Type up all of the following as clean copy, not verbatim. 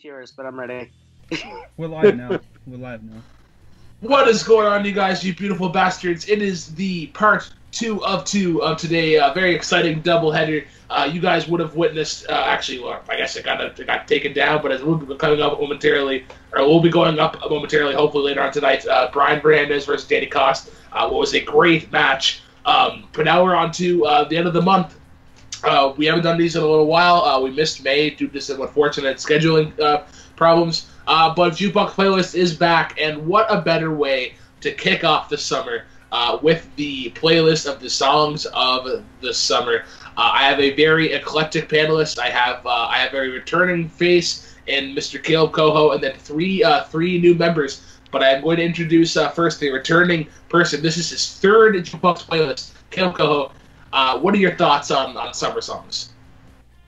Tears, but I'm ready. We're live now. We're live now. What is going on, you guys, you beautiful bastards? It is the part 2 of today. Very exciting doubleheader. You guys would have witnessed, well, I guess it got taken down, but it will be coming up momentarily, or will be going up momentarily, hopefully later on tonight. Brian Fernandez versus Danny Kost. What was a great match. But now we're on to the end of the month. We haven't done these in a little while. We missed May due to some unfortunate scheduling problems. But Jukebox Playlist is back, and what a better way to kick off the summer with the playlist of the songs of the summer. I have a very eclectic panelist. I have a returning face in Mr. Caleb Coho, and then three new members. But I am going to introduce first the returning person. This is his third Jukebox Playlist. Caleb Coho, what are your thoughts on summer songs?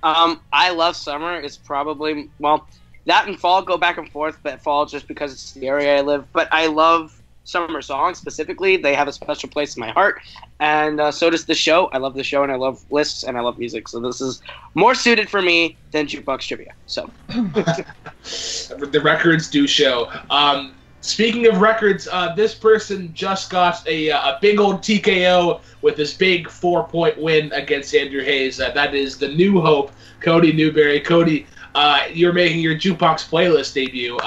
I love summer. It's probably, well, that and fall go back and forth, but fall just because it's the area I live. But I love summer songs specifically. They have a special place in my heart, and so does the show. I love the show, and I love lists, and I love music. So this is more suited for me than Jukebox Trivia. So the records do show. Speaking of records, this person just got a big old TKO with this big 4-point win against Andrew Hayes. That is the new hope, Cody Newberry. Cody, you're making your Jukebox Playlist debut.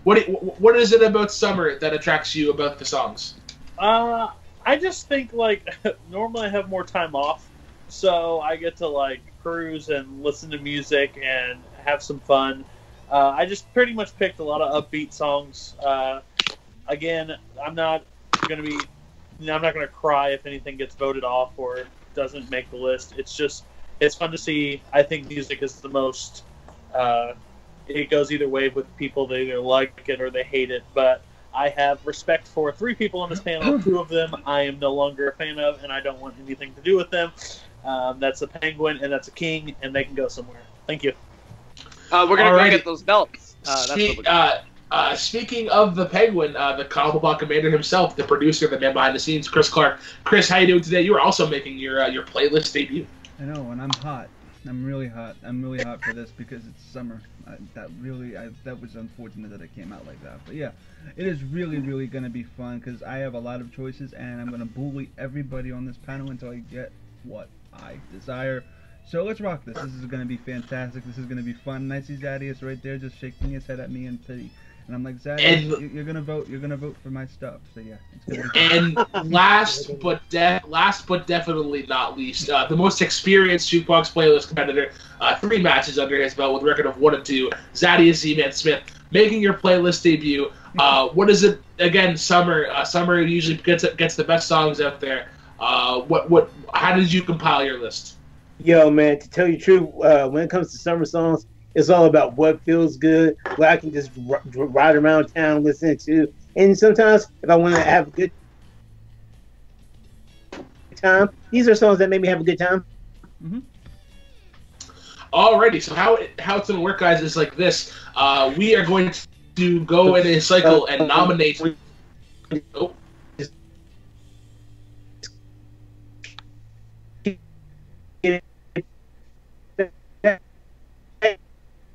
What is it about summer that attracts you about the songs? I just think, normally I have more time off, so I get to, cruise and listen to music and have some fun. I just pretty much picked a lot of upbeat songs. Again, I'm not gonna cry if anything gets voted off or doesn't make the list. It's fun to see. I think music is the most. It goes either way with people. They either like it or they hate it. But I have respect for 3 people on this panel. 2 of them I am no longer a fan of, and I don't want anything to do with them. That's a Penguin and that's a King, and they can go somewhere. Thank you. We're going to go get those belts. Speaking of the Penguin, the Cobblepot Commander himself, the producer, the man behind the scenes, Chris Clark. Chris, how you doing today? You are also making your playlist debut. I know, and I'm hot. I'm really hot. I'm really hot for this because it's summer. That was unfortunate that it came out like that. But yeah, it is really, really going to be fun because I have a lot of choices, and I'm going to bully everybody on this panel until I get what I desire. So let's rock this. This is going to be fantastic. This is going to be fun. And I see Zadius right there just shaking his head at me in pity. And I'm like, Zadius, you're going to vote. You're going to vote for my stuff. So yeah, it's going to be fun. And last but definitely not least, the most experienced Jukebox Playlist competitor, 3 matches under his belt with a record of 1-2, Zadius Z-Man Smith, making your playlist debut. What is it, again, summer? Summer usually gets the best songs out there. How did you compile your list? Yo, man, to tell you the truth, when it comes to summer songs, it's all about what feels good, what I can just ride around town listening to. And sometimes, if I want to have a good time, these are songs that make me have a good time. Mm-hmm. Alrighty, so how it's going to work, guys, is like this. We are going to go in a cycle and nominate... Oh.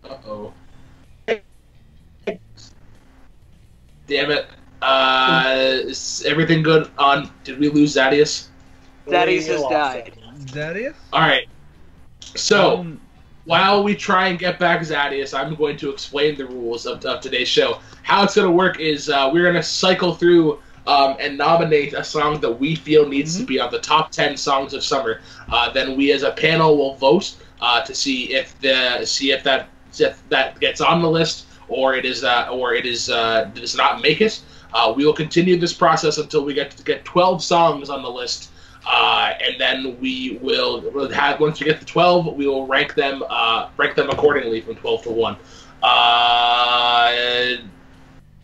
Uh-oh. Damn it. Is everything good on... Did we lose Zadius? Zadius has died. Zadius? Alright. So, while we try and get back Zadius, I'm going to explain the rules of today's show. How it's going to work is we're going to cycle through and nominate a song that we feel needs to be on the top 10 songs of summer. Then we as a panel will vote to see if that gets on the list or it does not make it. We will continue this process until we get 12 songs on the list, and then we will have, once we get to 12, we will rank them accordingly from 12 to 1.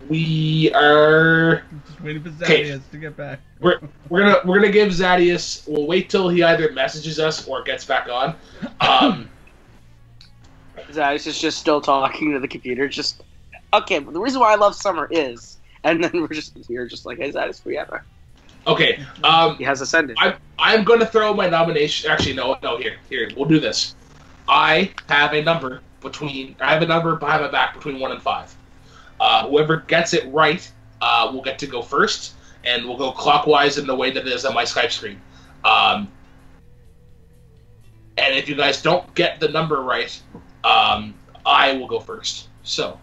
We are just waiting for Zadius to get back. We're gonna give Zadius. We'll wait till he either messages us or gets back on. Zadius is just still talking to the computer. Just okay. But the reason why I love summer is, and then you're just like, hey, Zadius, forever. Okay. He has ascended. I'm going to throw my nomination. Actually, no. Here. We'll do this. I have a number I have a number behind my back between 1 and 5. Whoever gets it right will get to go first, and we'll go clockwise in the way that it is on my Skype screen. And if you guys don't get the number right, I will go first. So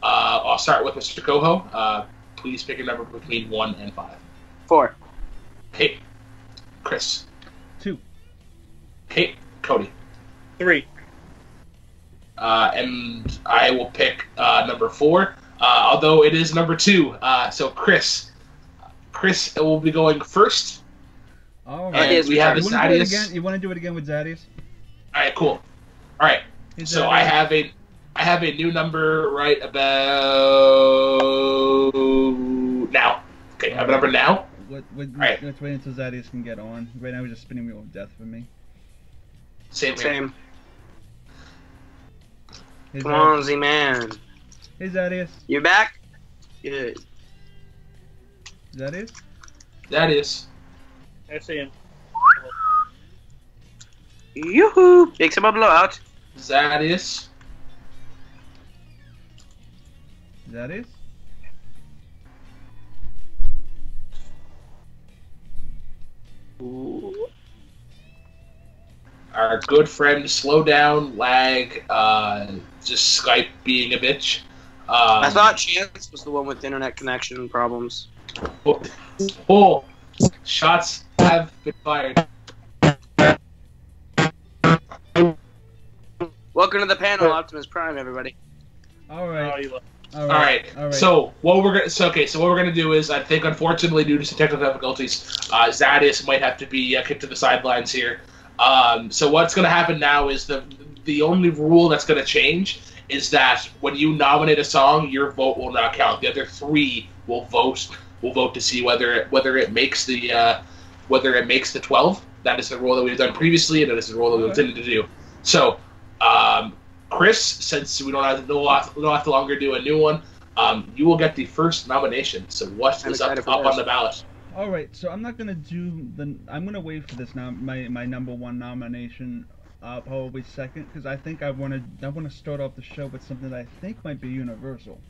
I'll start with Mr. Coho. Please pick a number between 1 and 5. 4. Kate. Chris. 2. Kate. Cody. 3. And I will pick number 4, although it is number 2. So Chris will be going first. All And right. we have You want to do it Zadius. again? You want to do it again with Zadius? All right, cool. All right, Hey, so Zadius. I have a new number right about now. Okay, I have a number now. Right. Let's wait until Zadius can get on. Right now, we're just spinning wheel of death for me. Same here. Same. Hey, Come on, Z-Man. Hey, Zadius. You back? Good. Zadius? Zadius. I see him. Yoo-hoo! Big summer blowout. Zadius. Zadius? Ooh. Our good friend Slow Down Lag, just Skype being a bitch. I thought Chance was the one with internet connection problems. Oh, shots have been fired. Welcome to the panel, Optimus Prime, everybody. All right. Oh, you love. All All right. All right. So what we're gonna do is, I think, unfortunately, due to some technical difficulties, Zadius might have to be kicked to the sidelines here. So what's gonna happen now is the only rule that's gonna change is that when you nominate a song, your vote will not count. The other 3 will vote to see whether it makes the 12. That is the rule that we've done previously, and that is the rule that we intended to do. So. Chris, since we don't have to longer do a new one, you will get the first nomination. So what is up on the ballot? All right. So I'm not gonna do I'm gonna wait for this now. My number 1 nomination, probably second, because I think I want to start off the show with something that I think might be universal.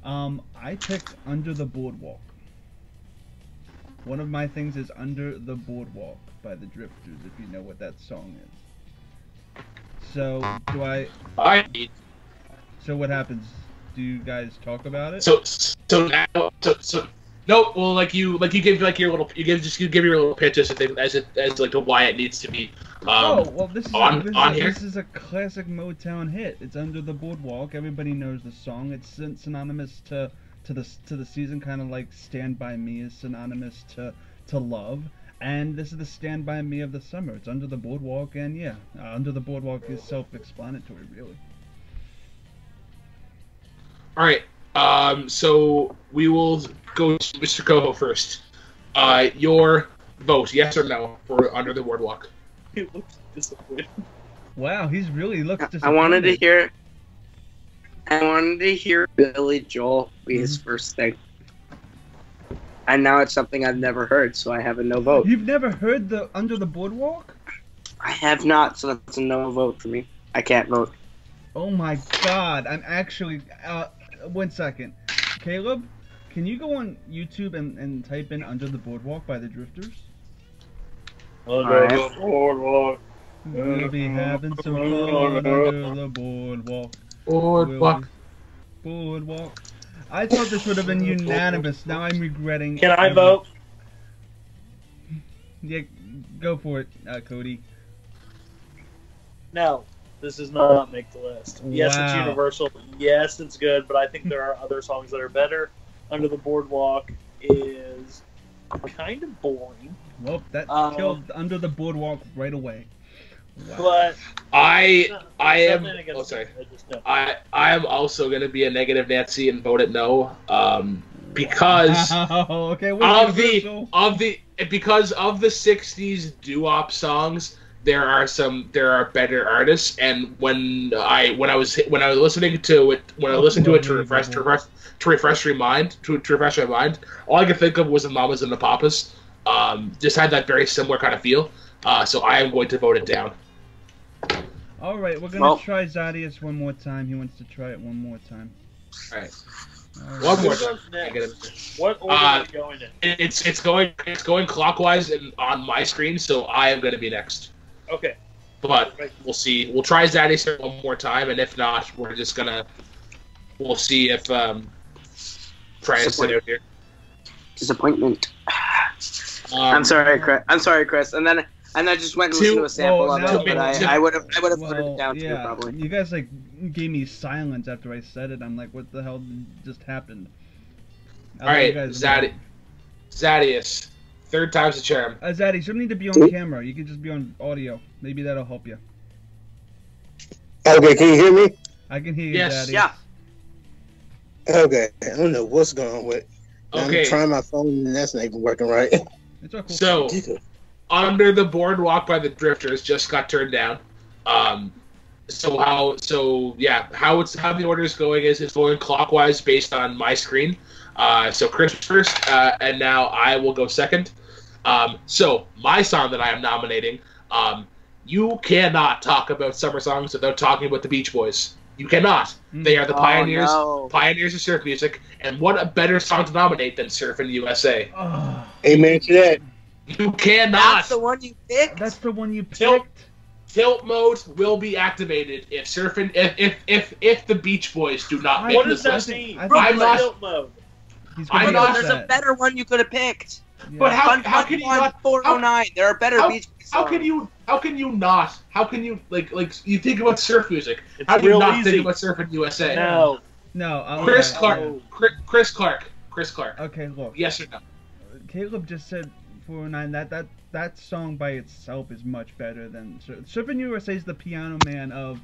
I picked Under the Boardwalk. One of my things is Under the Boardwalk by the Drifters, if you know what that song is. So do I? So what happens? Do you guys talk about it? So no. Well, you give your little pitch as to why it needs to be. This is a classic Motown hit. It's Under the Boardwalk. Everybody knows the song. It's synonymous to the season, kind of like Stand By Me is synonymous to love. And this is the Stand By Me of the summer. It's Under the Boardwalk, and yeah, Under the Boardwalk is self-explanatory, really. All right. So we will go to Mr. Coho first. Your vote, yes or no, for Under the Boardwalk? He looks disappointed. Wow, he really looks disappointed. I wanted to hear Billy Joel be his first thing. And now it's something I've never heard, so I have a no vote. You've never heard the Under the Boardwalk? I have not, so that's a no vote for me. I can't vote. Oh my god, I'm actually... 1 second. Caleb, can you go on YouTube and type in Under the Boardwalk by the Drifters? Under the boardwalk. We'll be having some fun under the boardwalk. Boardwalk. I thought this would have been unanimous. Now I'm regretting. Can I vote? Yeah, go for it, Cody. No, this does not make the list. Yes, it's Wow. universal. Yes, it's good, but I think there are other songs that are better. Under the Boardwalk is kind of boring. Well, that killed Under the Boardwalk right away. Wow. But I am. nothing against Oh, sorry. it, I just don't. I am also going to be a negative Nancy and vote it no, because Okay, because of the '60s doo-wop songs, there are better artists, and when I was listening to it to refresh my mind, all I could think of was the Mamas and the Papas. Just had that very similar kind of feel. So I am going to vote it down. All right, we're gonna Well- try Zadius one more time. He wants to try it one more time. All right. All right. One Who more goes time. next? What order are we going in? It's going clockwise and on my screen, so I am going to be next. Okay. But we'll see. We'll try Zaddy's here one more time, and if not, we'll see if try and sit out here. Disappointment. I'm sorry, Chris. And then I just went and listened to a sample of it, but I would have voted it down too, probably. You guys like gave me silence after I said it. I'm like, what the hell just happened? All right, Zadius. Third time's the charm. Zaddy, you don't need to be on camera. You can just be on audio. Maybe that'll help you. Okay, can you hear me? I can hear you, Yes. Zaddy. Yeah. Okay, I don't know what's going on with. Okay. I'm trying my phone and that's not even working right. It's all cool. So, Under the Boardwalk by the Drifters just got turned down. How the order is going is it's going clockwise based on my screen. So Chris first, and now I will go second. So my song that I am nominating, you cannot talk about summer songs without talking about the Beach Boys. You cannot. They are the pioneers of surf music, and what a better song to nominate than Surfin' USA. Oh, Amen to that. You cannot. That's the one you picked? that's the one you Tilt. picked. Tilt mode will be activated if if the Beach Boys do not make What this does that list. mean? I'm not- Tilt mode. He's I'm gonna not- get There's a upset. better one you could have picked. Yeah. But how can you not? 409. There are better how- Beach Boys How songs. can you not? How can you like you think about surf music? It's How do you real not easy. think about Surfing USA? No. No, Chris okay, Clark. okay. Chris Clark. Okay, look. Yes or no? Caleb just said 409. That song by itself is much better than Surfing USA is the piano man of,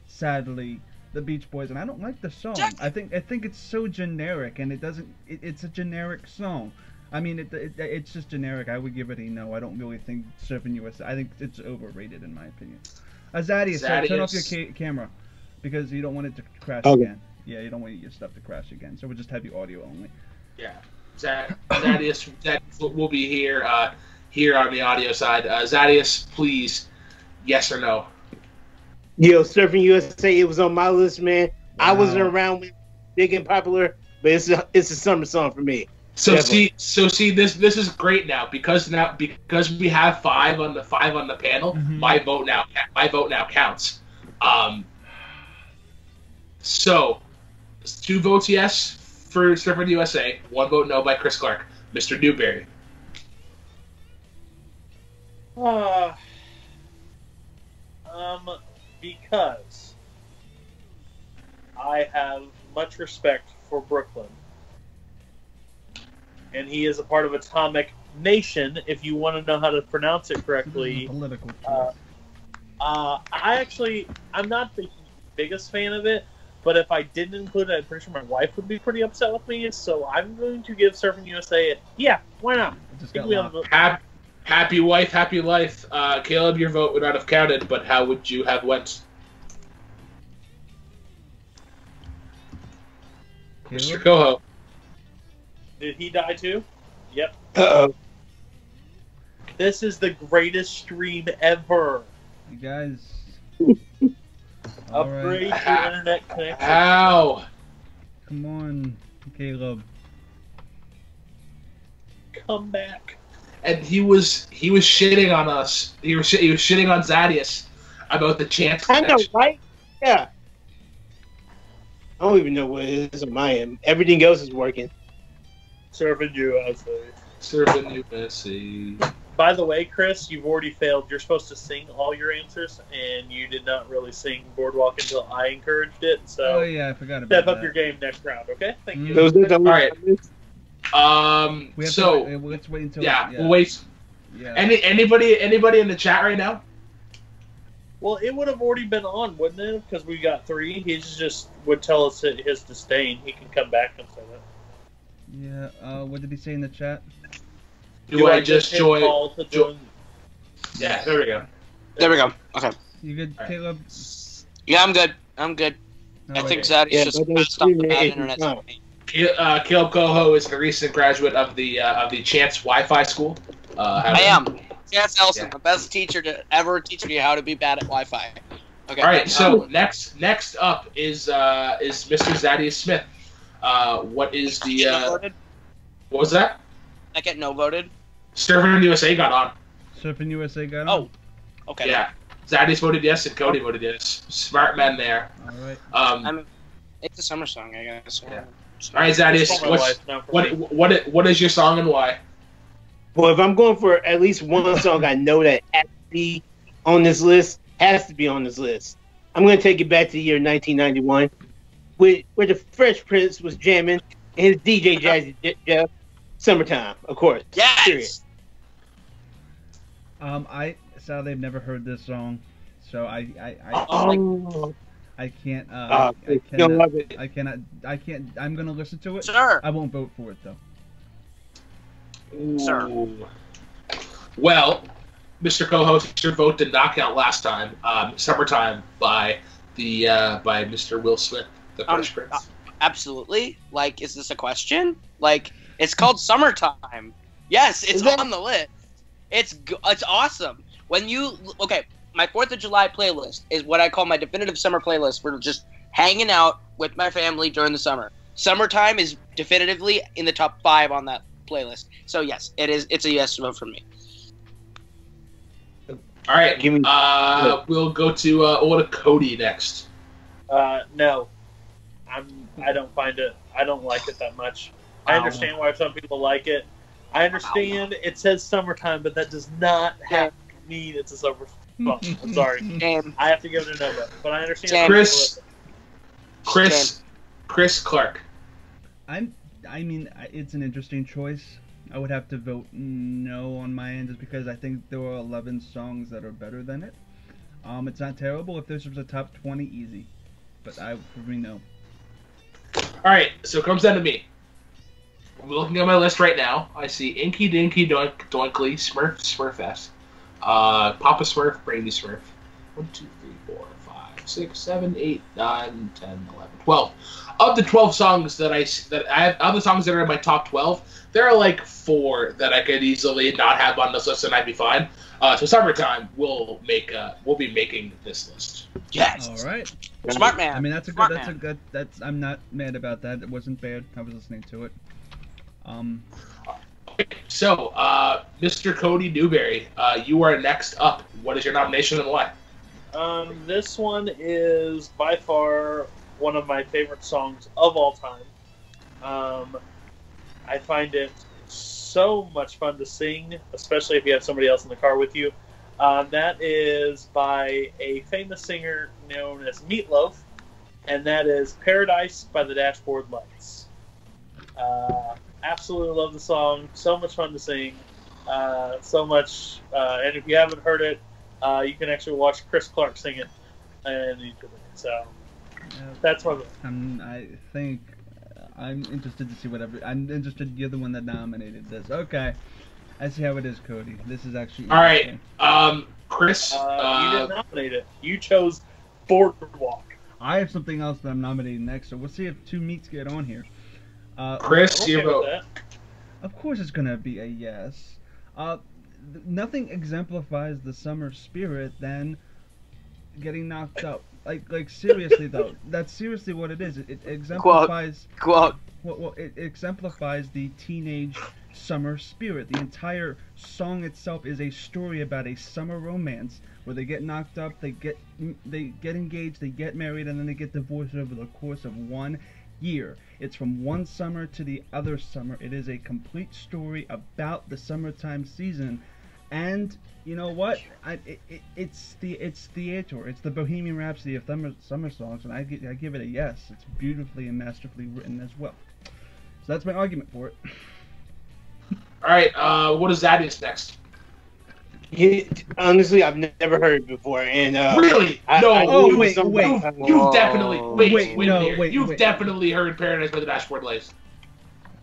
sadly, the Beach Boys, and I don't like the song. I think it's so generic, and it's a generic song. I mean, it's just generic. I would give it a no. I don't really think Surfing USA. I think it's overrated in my opinion. Zadius, turn off your camera because you don't want it to crash again. Yeah, you don't want your stuff to crash again. So we'll just have you audio only. Yeah. Zadius will be here on the audio side. Zadius, please, yes or no? Yo, Surfing USA, it was on my list, man. I Wow. wasn't around when it was big and popular, but it's a summer song for me. So Definitely. see this is great now because we have five on the panel. Mhm. My vote now counts. So 2 votes yes for Surfing USA, 1 vote no by Chris Clark. Mr. Newberry. Because I have much respect for Brooklyn. And he is a part of Atomic Nation, if you want to know how to pronounce it correctly. Political choice. I'm not the biggest fan of it, but if I didn't include it, I'm pretty sure my wife would be pretty upset with me, so I'm going to give Surfing USA a yeah, why not? It just I got think we locked. have- Happy wife, happy life. Caleb, your vote would not have counted, but how would you have went? Mr. Caleb? Coho. Did he die too? Yep. Uh-oh. This is the greatest stream ever. You guys. Upgrade Alright, your internet connection. Ow! come on, Caleb. Come back. And he was shitting on us. He was shitting on Zadius about the chance. I know, right? Yeah. I don't even know what it is on my end. Everything else is working. Surfing USA. Surfing USA. By the way, Chris, you've already failed. You're supposed to sing all your answers, and you did not really sing Boardwalk until I encouraged it. So Oh yeah, I forgot about step that. up your game next round, okay? Thank you. Those are the All right. We have So to, let's wait until. yeah, we'll wait. Yeah. Anybody in the chat right now? Well, it would have already been on, wouldn't it? Because we got 3. He just would tell us his disdain. He can come back and say that. Yeah. What did he say in the chat? Do I just hit join? call to join? Yeah, there we go. There we go. Okay. You good, Alright. Caleb? Yeah, I'm good. I Alright. think Zaddy's Yeah, just but there's passed off the 3 bad minutes internet. now. Caleb Coho is the recent graduate of the Chance Wi-Fi school. I am. Chance Elson, Yeah. the best teacher to ever teach me how to be bad at Wi-Fi. Okay. All right. So next up is Mr. Zaddy Smith. What is the what was that? I get no voted. Surfing USA got on. Surfing USA got on. Oh, okay. Yeah. Zaddy's voted yes, and Cody voted yes. Smart men there. All right. I mean, it's a summer song, I guess. Yeah. All right, Zaddy. What is your song and why? Well, if I'm going for at least one song, I know that has to be on this list. Has to be on this list. I'm going to take it back to the year 1991, where the Fresh Prince was jamming and his DJ Jazzy Jeff. Summertime, of course. Yes. Period. I sadly have never heard this song, so I can't. I can't. I'm gonna listen to it. Sure. I won't vote for it though. Sir. Well, Mr. Co-host, your vote did not count last time. Summertime by Mr. Will Smith, the Fresh Prince. Absolutely. Like, is this a question? Like, it's called Summertime. Yes, it's on the list. It's awesome. When you my 4th of July playlist is what I call my definitive summer playlist. We're just hanging out with my family during the summer. Summertime is definitively in the top 5 on that playlist. So yes, it is. It's a yes vote for me. All right, we'll go to Cody next. No, I don't find it. I don't like it that much. I understand why some people like it. I understand it says summertime, but that does not mean it's a summer song. I'm sorry. I have to give it a no vote, but I understand. Chris Clark. I mean, it's an interesting choice. I would have to vote no on my end, just because I think there are 11 songs that are better than it. It's not terrible. If this was a top 20, easy. But for me, no. All right, so it comes down to me. I'm looking at my list right now. I see Inky Dinky Doinkly, Smurf, Smurfest, Papa Smurf, Brady Smurf. 1, 2, 3, 4, 5, 6, 7, 8, 9, 10, 11, 12. Of the 12 songs that I have, of the songs that are in my top 12, there are like 4 that I could easily not have on this list, and I'd be fine. So Summertime we'll be making this list. Yes. All right. Smart man. I mean, that's a good. I'm not mad about that. It wasn't bad. I was listening to it. So, Mr. Cody Newberry, you are next up. What is your nomination and why? This one is by far one of my favorite songs of all time. I find it so much fun to sing, especially if you have somebody else in the car with you. That is by a famous singer known as Meatloaf, and that is Paradise by the Dashboard Lights. Absolutely love the song. So much fun to sing. So much. And if you haven't heard it, you can actually watch Chris Clark sing it and YouTube. So that's one of them. I think I'm interested to see whatever. I'm interested. You're the one that nominated this. Okay. I see how it is, Cody. This is actually all right. Chris, you didn't nominate it. You chose Boardwalk. I have something else that I'm nominating next, so we'll see if two meats get on here. Chris, your vote. Of course, it's gonna be a yes. Nothing exemplifies the summer spirit than getting knocked up. Like seriously though, that's seriously what it is. It exemplifies. Quote. Well, it exemplifies the teenage summer spirit. The entire song itself is a story about a summer romance where they get knocked up, they get engaged, they get married, and then they get divorced over the course of 1 year. It's from one summer to the other summer. It is a complete story about the summertime season, and you know what? It's theater. It's the Bohemian Rhapsody of summer songs, and I give it a yes. It's beautifully and masterfully written as well. So that's my argument for it. All right. What is that is next? Honestly, I've never heard it before, and really, wait. You've definitely You've definitely heard "Paradise by the Dashboard Lights."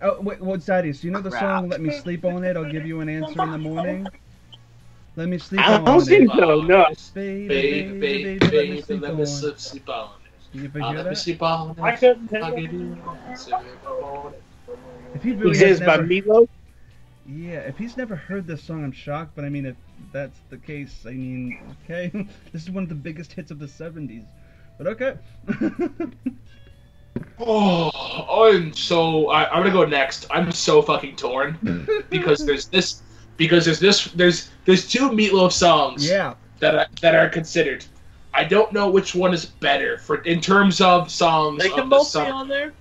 Oh wait, what's that? Do you know the song "Let Me Sleep on It"? I'll give you an answer in the morning. Let me sleep on it. I don't think so. No. Baby, let me sleep on it. You ever hear that? Let me sleep on it. I couldn't tell I'll you. give you If he really Exists has by never, Meatloaf. yeah, if he's never heard this song, I'm shocked. But I mean, if that's the case. I mean, okay, this is one of the biggest hits of the '70s, but okay. Oh, I'm gonna go next. I'm so fucking torn because there's two Meatloaf songs Yeah. that are considered. I don't know which one is better in terms of songs. They can of the both be summer. on there.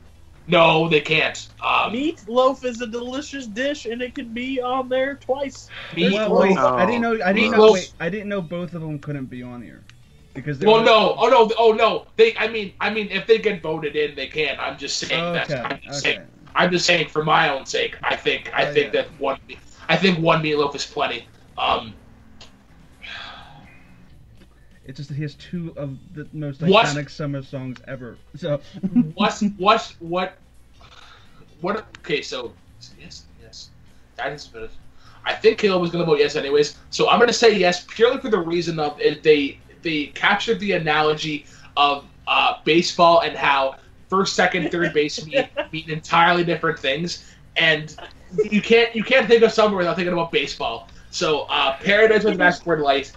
No, they can't. Meatloaf is a delicious dish, and it can be on there twice. Well, wait, Oh. I didn't know. Meatloaf. I didn't know both of them couldn't be on here because. Well, no. Oh no. I mean, if they get voted in, they can. I'm just saying that. I'm just saying for my own sake. I think that one Meatloaf is plenty. It's just that he has two of the most iconic summer songs ever. So. What? Okay, so yes. That is good. I think Caleb was going to vote yes anyways. So I'm going to say yes purely for the reason of they captured the analogy of baseball and how first, second, third base mean entirely different things, and you can't think of summer without thinking about baseball. So Paradise with Passport Light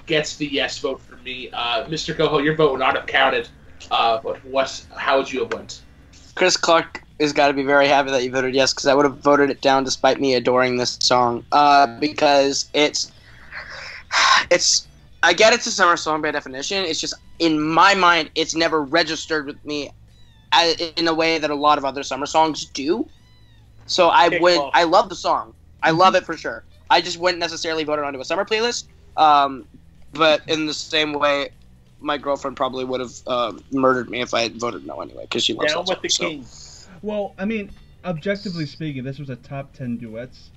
gets the yes vote for me. Mr. Coho, your vote would not have counted. But how would you have went? Chris Clark has got to be very happy that you voted yes, because I would have voted it down despite me adoring this song. Because it's I get it's a summer song by definition. It's just in my mind, it's never registered with me in a way that a lot of other summer songs do. So I love the song. I love it for sure. I just wouldn't necessarily vote it onto a summer playlist. But in the same way, my girlfriend probably would have murdered me if I had voted no anyway, because she loves Down that with song, the king. Well, I mean, objectively speaking, this was a top 10 duets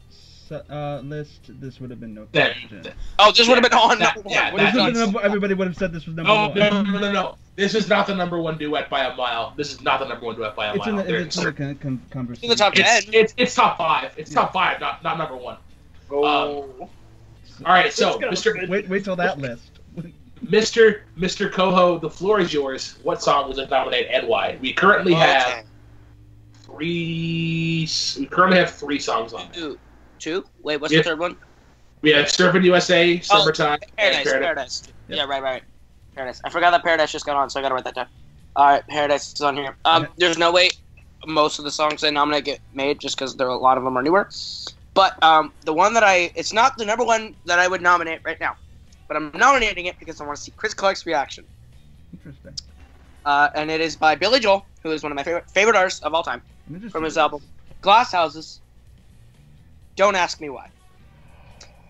list. This would have been no question. this would have been on number one. Everybody would have said this was number one. No. This is not the number one duet by a mile. This is not the number one duet by a mile. It's in the conversation. In the top 10. It's top 5. It's top 5, not number one. Oh. All right, so Mr. Wait till that list. Mr. Coho, the floor is yours. What song was it nominated and why? We currently have three. We currently have 3 songs on there. Two? Wait, what's the third one? We have Surfing USA, Summertime, Paradise. Yep. Yeah, right. Paradise. I forgot that Paradise just got on, so I gotta write that down. All right, Paradise is on here. There's no way most of the songs I nominate get made, just because a lot of them are newer. But the one that it's not the number one that I would nominate right now, but I'm nominating it because I want to see Chris Clark's reaction. Interesting. And it is by Billy Joel, who is one of my favorite artists of all time, from his album Glass Houses. Don't Ask Me Why.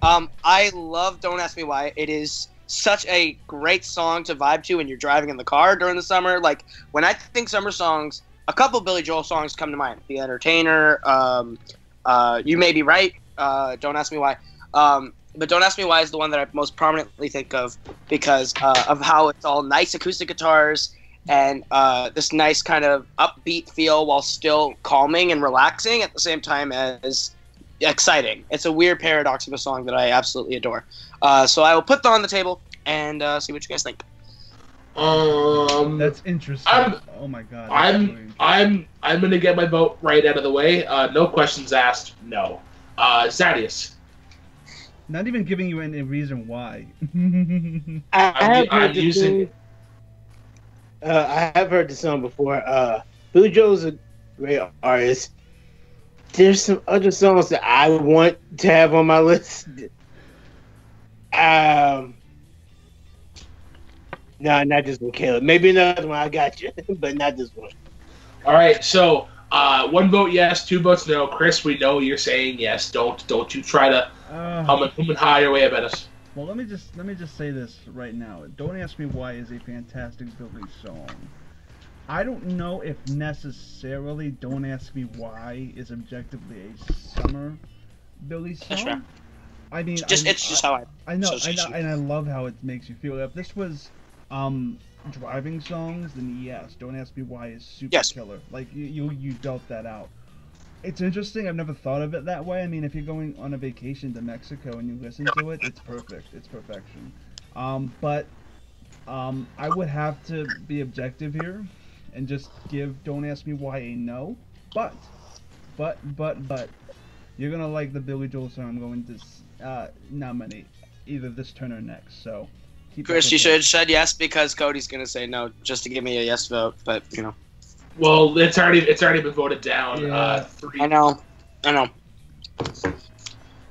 I love Don't Ask Me Why. It is such a great song to vibe to when you're driving in the car during the summer. Like, when I think summer songs, a couple Billy Joel songs come to mind. The Entertainer, You May Be Right, Don't Ask Me Why. But Don't Ask Me Why is the one that I most prominently think of because of how it's all nice acoustic guitars and this nice kind of upbeat feel while still calming and relaxing at the same time as exciting. It's a weird paradox of a song that I absolutely adore. So I will put that on the table and see what you guys think. That's interesting. Oh my god. I'm gonna get my vote right out of the way. No questions asked. No. Zadius. Not even giving you any reason why. I have heard the song before. Billy Joel's a great artist. There's some other songs that I want to have on my list. No, not this one, Caleb. Maybe another one. I got you, but not this one. All right, so 1 vote yes, 2 votes no. Chris, we know you're saying yes. Don't you try to hum and high your way about us. Well, let me just say this right now. Don't Ask Me Why is a fantastic Billy song. I don't know if necessarily Don't Ask Me Why is objectively a summer Billy song. That's right. I mean, it's just how I know, and I love how it makes you feel. If this was driving songs, then yes, Don't Ask Me Why is super killer. Like you dealt that out. It's interesting. I've never thought of it that way. I mean, if you're going on a vacation to Mexico and you listen to it, it's perfect. It's perfection. But I would have to be objective here and just give Don't Ask Me Why a no. But you're gonna like the Billy Joel song I'm going to nominate. either this turn or next. So, keep Chris, up you with should that. have said yes because Cody's gonna say no just to give me a yes vote. But Well, it's already been voted down. Yeah. 3. I know.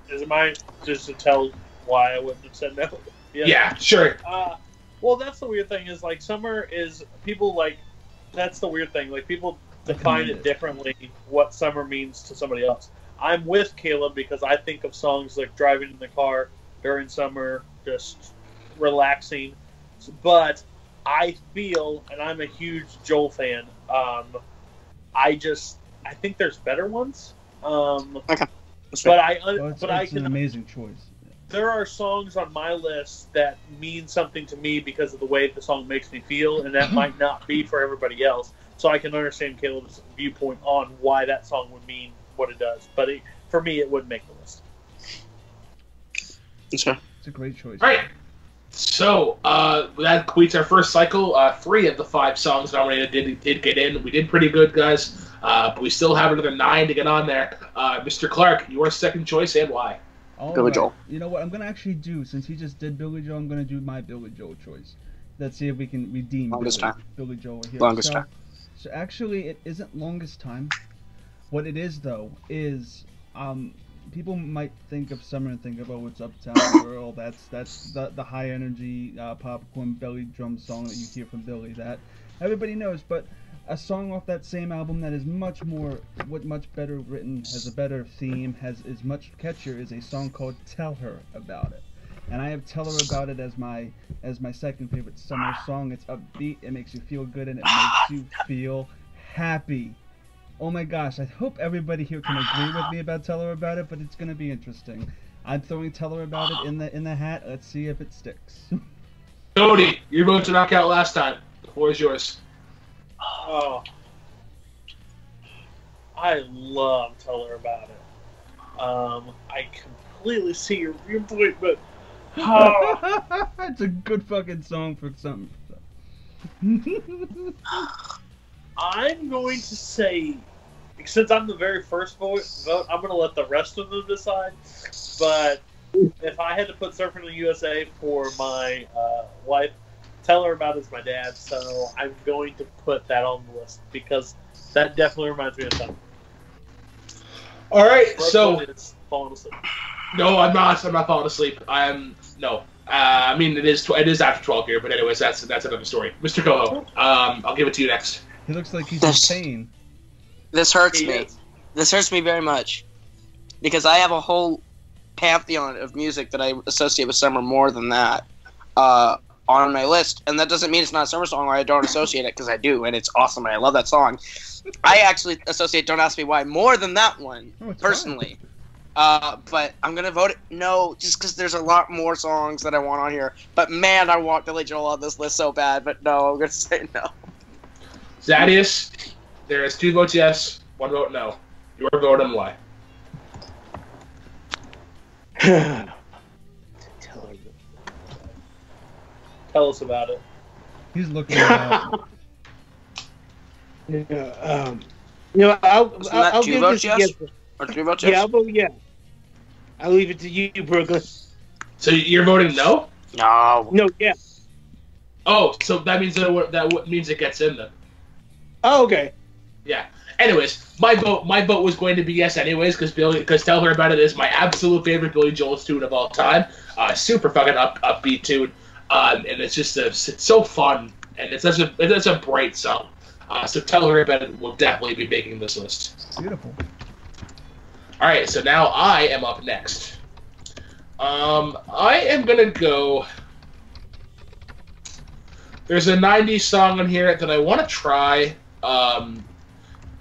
Is it mine just to tell why I wouldn't have said no? Yeah, sure. Well, that's the weird thing is like summer is people like that's the weird thing. Like people define it differently what summer means to somebody else. I'm with Caleb because I think of songs like driving in the car during summer, just relaxing. But I feel, and I'm a huge Joel fan. I think there's better ones. Okay. But It's an amazing choice. there are songs on my list that mean something to me because of the way the song makes me feel, and that might not be for everybody else. So I can understand Caleb's viewpoint on why that song would mean what it does. But for me, it would make the list. Sure. It's a great choice. All right. So that completes our first cycle. 3 of the 5 songs nominated did get in. We did pretty good, guys. But we still have another 9 to get on there. Mr. Clark, your second choice and why? All Billy right. Joel. You know what? I'm gonna actually do, since he just did Billy Joel, I'm gonna do my Billy Joel choice. Let's see if we can redeem Billy Joel here. Longest time. So actually, it isn't longest time. What it is though is, people might think of summer and think of, oh, it's Uptown Girl. That's the high energy popcorn belly drum song that you hear from Billy. That everybody knows, but a song off that same album that is much better written, has a better theme, is much catchier, is a song called "Tell Her About It," and I have "Tell Her About It" as my second favorite summer song. It's upbeat, it makes you feel good, and it makes you feel happy. Oh my gosh! I hope everybody here can agree with me about "Tell Her About It," but it's gonna be interesting. I'm throwing "Tell Her About It" in the hat. Let's see if it sticks. Cody, your vote to knock out last time. The floor is yours. Oh, I love Tell Her About It. I completely see your viewpoint, but It's a good fucking song for something. I'm going to say, since I'm the very first vote, I'm going to let the rest of them decide. But if I had to put Surfing in the USA for my wife, Tell Her About It is my dad, so I'm going to put that on the list because that definitely reminds me of something. All right, Brooklyn is falling asleep. No, I'm not. I'm not falling asleep. No. I mean, it is after 12 here, but anyways, that's another story. Mr. Coho, I'll give it to you next. He looks like he's in pain. This hurts He me. is. This hurts me very much because I have a whole pantheon of music that I associate with summer more than that on my list, and that doesn't mean it's not a summer song or I don't associate it, because I do, and it's awesome, and I love that song. I actually associate Don't Ask Me Why more than that one, personally. But I'm going to vote no, just because there's a lot more songs that I want on here. But man, I want Billy Joel on this list so bad, but no, I'm going to say no. Zadius, there is 2 votes yes, 1 vote no. Your vote and why? Tell us about it. He's looking at I'll Two give votes this a yes? yes. Or 3 votes yes? Yeah, I'll vote yeah. I'll leave it to you, Brooklyn. So you're voting no? No. No, yeah. Oh, so that means that means it gets in then. Oh, okay. Yeah. Anyways, my vote was going to be yes anyways, because Tell Her About It is my absolute favorite Billy Joel tune of all time. Super fucking upbeat tune, and it's just it's so fun, and it's such a bright song. So Tell Her About It will definitely be making this list. beautiful. All right, so now I am up next. I am gonna go. There's a '90s song on here that I want to try.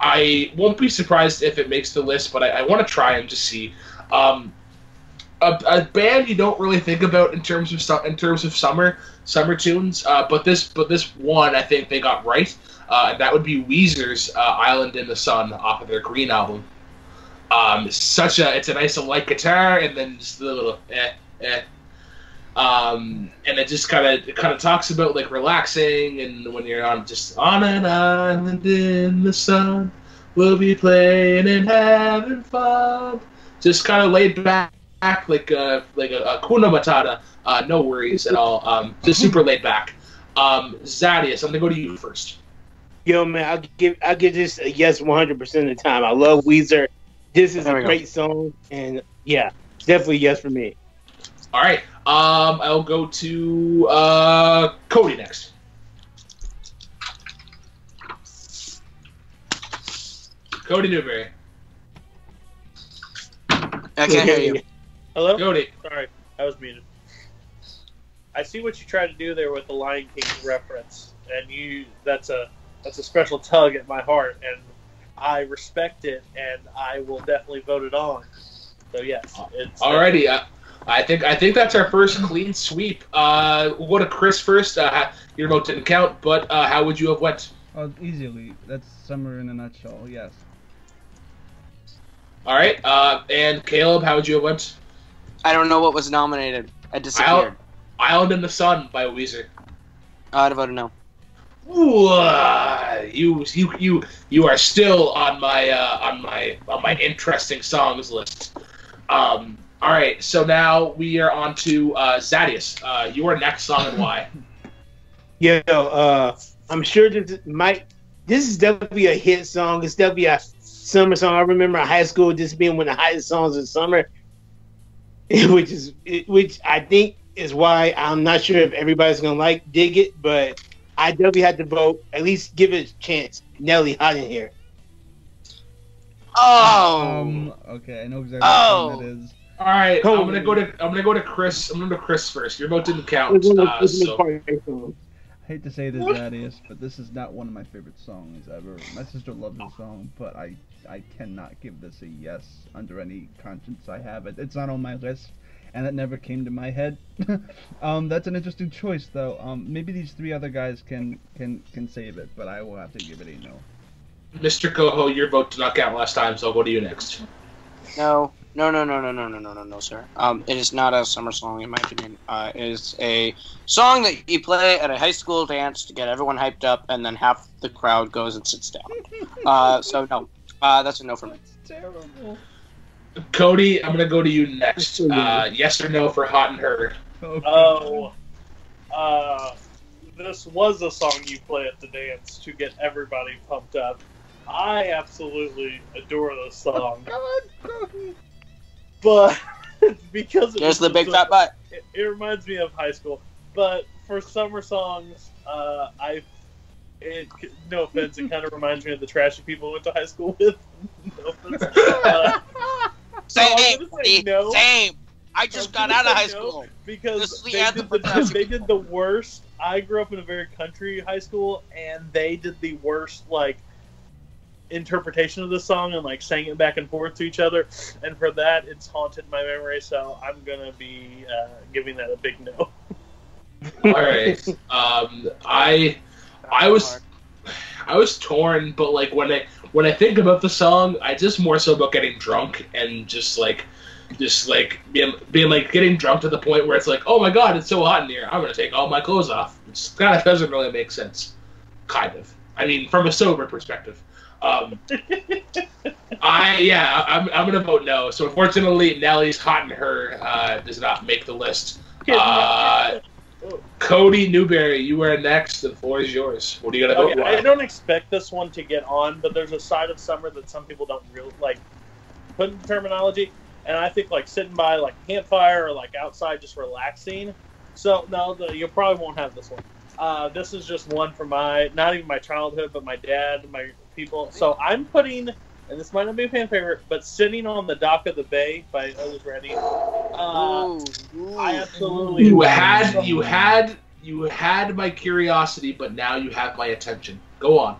I won't be surprised if it makes the list, but I want to try and just see. A band you don't really think about in terms of summer tunes, but this one I think they got right, and that would be Weezer's "Island in the Sun" off of their Green album. It's a nice light guitar, and then just a little and it just kind of talks about like relaxing, and when you're on an island in the sun, we'll be playing and having fun. Just kind of laid back like a Kuna Matata. No worries at all. Just super laid back. Zadius, I'm gonna go to you first. Yo, man, I'll give this a yes 100% of the time. I love Weezer. This is a great song, and yeah, definitely yes for me. All right, I'll go to Cody next. Cody Newberry. I can't hear you. Hello? Cody. Sorry, I was muted. I see what you tried to do there with the Lion King reference, and that's a special tug at my heart, and I respect it, and I will definitely vote it on. So yes, it's alrighty. I think that's our first clean sweep. We'll go to Chris first. Your vote didn't count, but how would you have went? Oh, easily. That's Summer in a nutshell. Yes. All right. And Caleb, how would you have went? I don't know what was nominated. I disappeared. Island in the Sun by Weezer. I'd have voted no. Ooh, you are still on my interesting songs list. All right, so now we are on to Zadius. Your next song and why? I'm sure this is definitely a hit song. It's definitely a summer song. I remember in high school this being one of the highest songs of summer, which I think is why I'm not sure if everybody's gonna dig it, but I definitely had to vote. At least give it a chance. Nelly, Hot in Here. Oh. Okay, I know exactly what that is. All right, I'm gonna go to Chris. I'm gonna go to Chris first. Your vote didn't count. I hate to say this, Thaddeus, but this is not one of my favorite songs ever. My sister loves this song, but I cannot give this a yes under any conscience I have. It's not on my list, and it never came to my head. That's an interesting choice, though. Maybe these three other guys can save it, but I will have to give it a no. Mr. Coho, your vote did not count last time, so I'll go to you next. No, sir. It is not a summer song, in my opinion. It is a song that you play at a high school dance to get everyone hyped up, and then half the crowd goes and sits down. So no, that's a no for me. That's terrible. Cody, I'm gonna go to you next. Yes or no for Hot and Heard? This was a song you play at the dance to get everybody pumped up. I absolutely adore this song. But because there's the big fat butt. It reminds me of high school. But for summer songs, no offense, it kind of reminds me of the trashy people I went to high school with. No offense. Same. I just got out of high school because they did the worst. I grew up in a very country high school, and they did the worst interpretation of the song and sang it back and forth to each other. And for that, it's haunted my memory. So I'm gonna be giving that a big no. All right. I was torn, but when I think about the song, I just more so about getting drunk and just being getting drunk to the point where it's oh my god, it's so hot in here, I'm gonna take all my clothes off. It kind of doesn't really make sense. Kind of. I mean, from a sober perspective. I'm gonna vote no. So unfortunately, Nelly's Hot and Her does not make the list. Cody Newberry, you are next. The floor is yours. What are you gonna vote? I don't expect this one to get on, but there's a side of summer that some people don't really put in terminology, and I think sitting by campfire or outside just relaxing. So no, you probably won't have this one. This is just one from not even my childhood, but my dad, my people. So I'm putting, and this might not be a fan favorite, but Sitting on the Dock of the Bay by Otis Redding. I absolutely. You had my curiosity, but now you have my attention. Go on.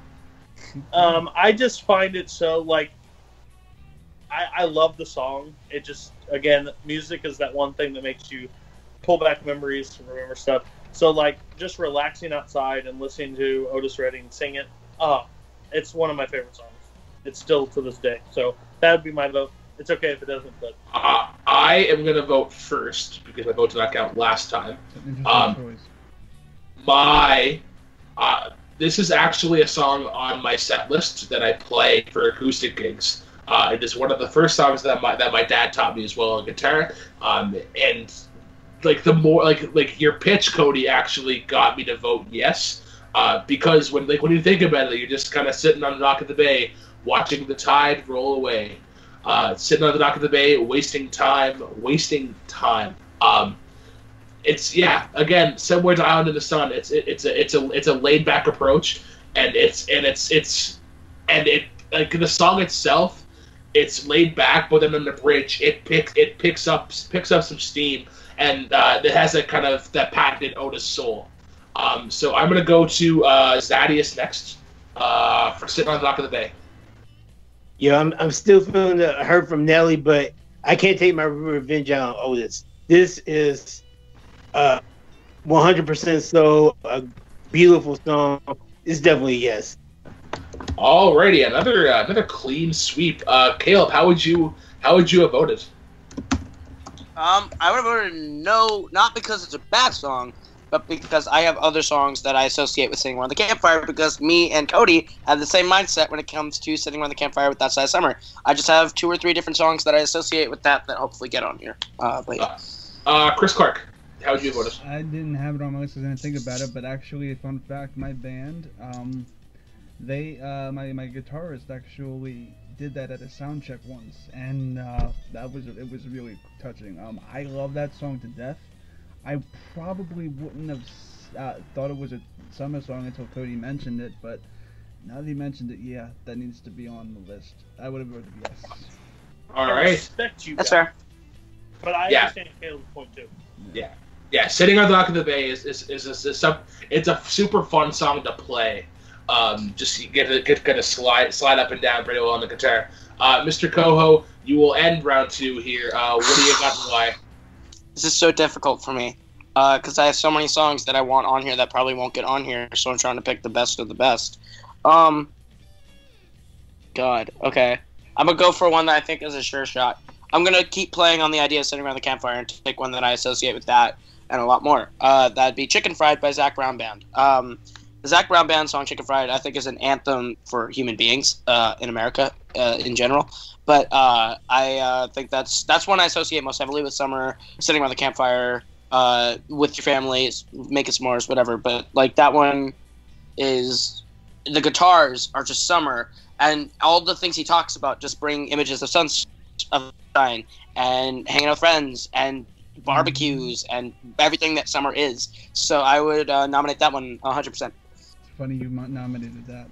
I just find it so I love the song. It just, again, music is that one thing that makes you pull back memories and remember stuff. So just relaxing outside and listening to Otis Redding sing it. It's one of my favorite songs. It's still to this day. So that would be my vote. It's okay if it doesn't, but I am going to vote first because my vote did not count last time. This is actually a song on my set list that I play for acoustic gigs. It is one of the first songs that my dad taught me as well on guitar. And like the more like your pitch, Cody, actually got me to vote yes. Because when you think about it, you're just kind of sitting on the dock of the bay, watching the tide roll away, sitting on the dock of the bay, wasting time. It's again, similar to Island in the Sun. It's a laid back approach, and it's like the song itself, it's laid back, but then on the bridge, it picks up some steam, and it has that kind of that patented Otis soul. So I'm gonna go to Zadius next for Sitting on the Dock of the Bay. Yeah, I'm still feeling the hurt from Nelly, but I can't take my revenge on Otis. This is 100% so a beautiful song. It's definitely yes. Alrighty, another clean sweep. Caleb, how would you have voted? I would have voted no, not because it's a bad song, but because I have other songs that I associate with Sitting Around the Campfire, because me and Cody have the same mindset when it comes to Sitting Around the Campfire with That Side of Summer. I just have 2 or 3 different songs that I associate with that hopefully get on here. Chris Clark, how would you have voted? I didn't have it on my list because I didn't think about it, but actually, a fun fact, my band, my guitarist actually did that at a sound check once, and it was really touching. I love that song to death. I probably wouldn't have thought it was a summer song until Cody mentioned it, but now that he mentioned it, yeah, that needs to be on the list. I would have voted yes. All I right. respect you That's guys, fair. but I understand Caleb's point too. Yeah. Sitting on the Dock of the Bay is it's a super fun song to play. Just you get to kind of slide up and down pretty well on the guitar. Mr. Coho, you will end round 2 here. What do you got and why? This is so difficult for me, because I have so many songs that I want on here that probably won't get on here, so I'm trying to pick the best of the best. God, okay. I'm going to go for one that I think is a sure shot. I'm going to keep playing on the idea of Sitting Around the Campfire and take one that I associate with that and a lot more. That'd be Chicken Fried by Zac Brown Band. The Zac Brown Band song Chicken Fried, I think, is an anthem for human beings in America in general. But I think that's one I associate most heavily with summer, sitting around the campfire with your family, making s'mores, whatever. But like that one is, the guitars are just summer, and all the things he talks about just bring images of sunshine and hanging out with friends and barbecues and everything that summer is. So I would nominate that one 100%. It's funny you nominated that.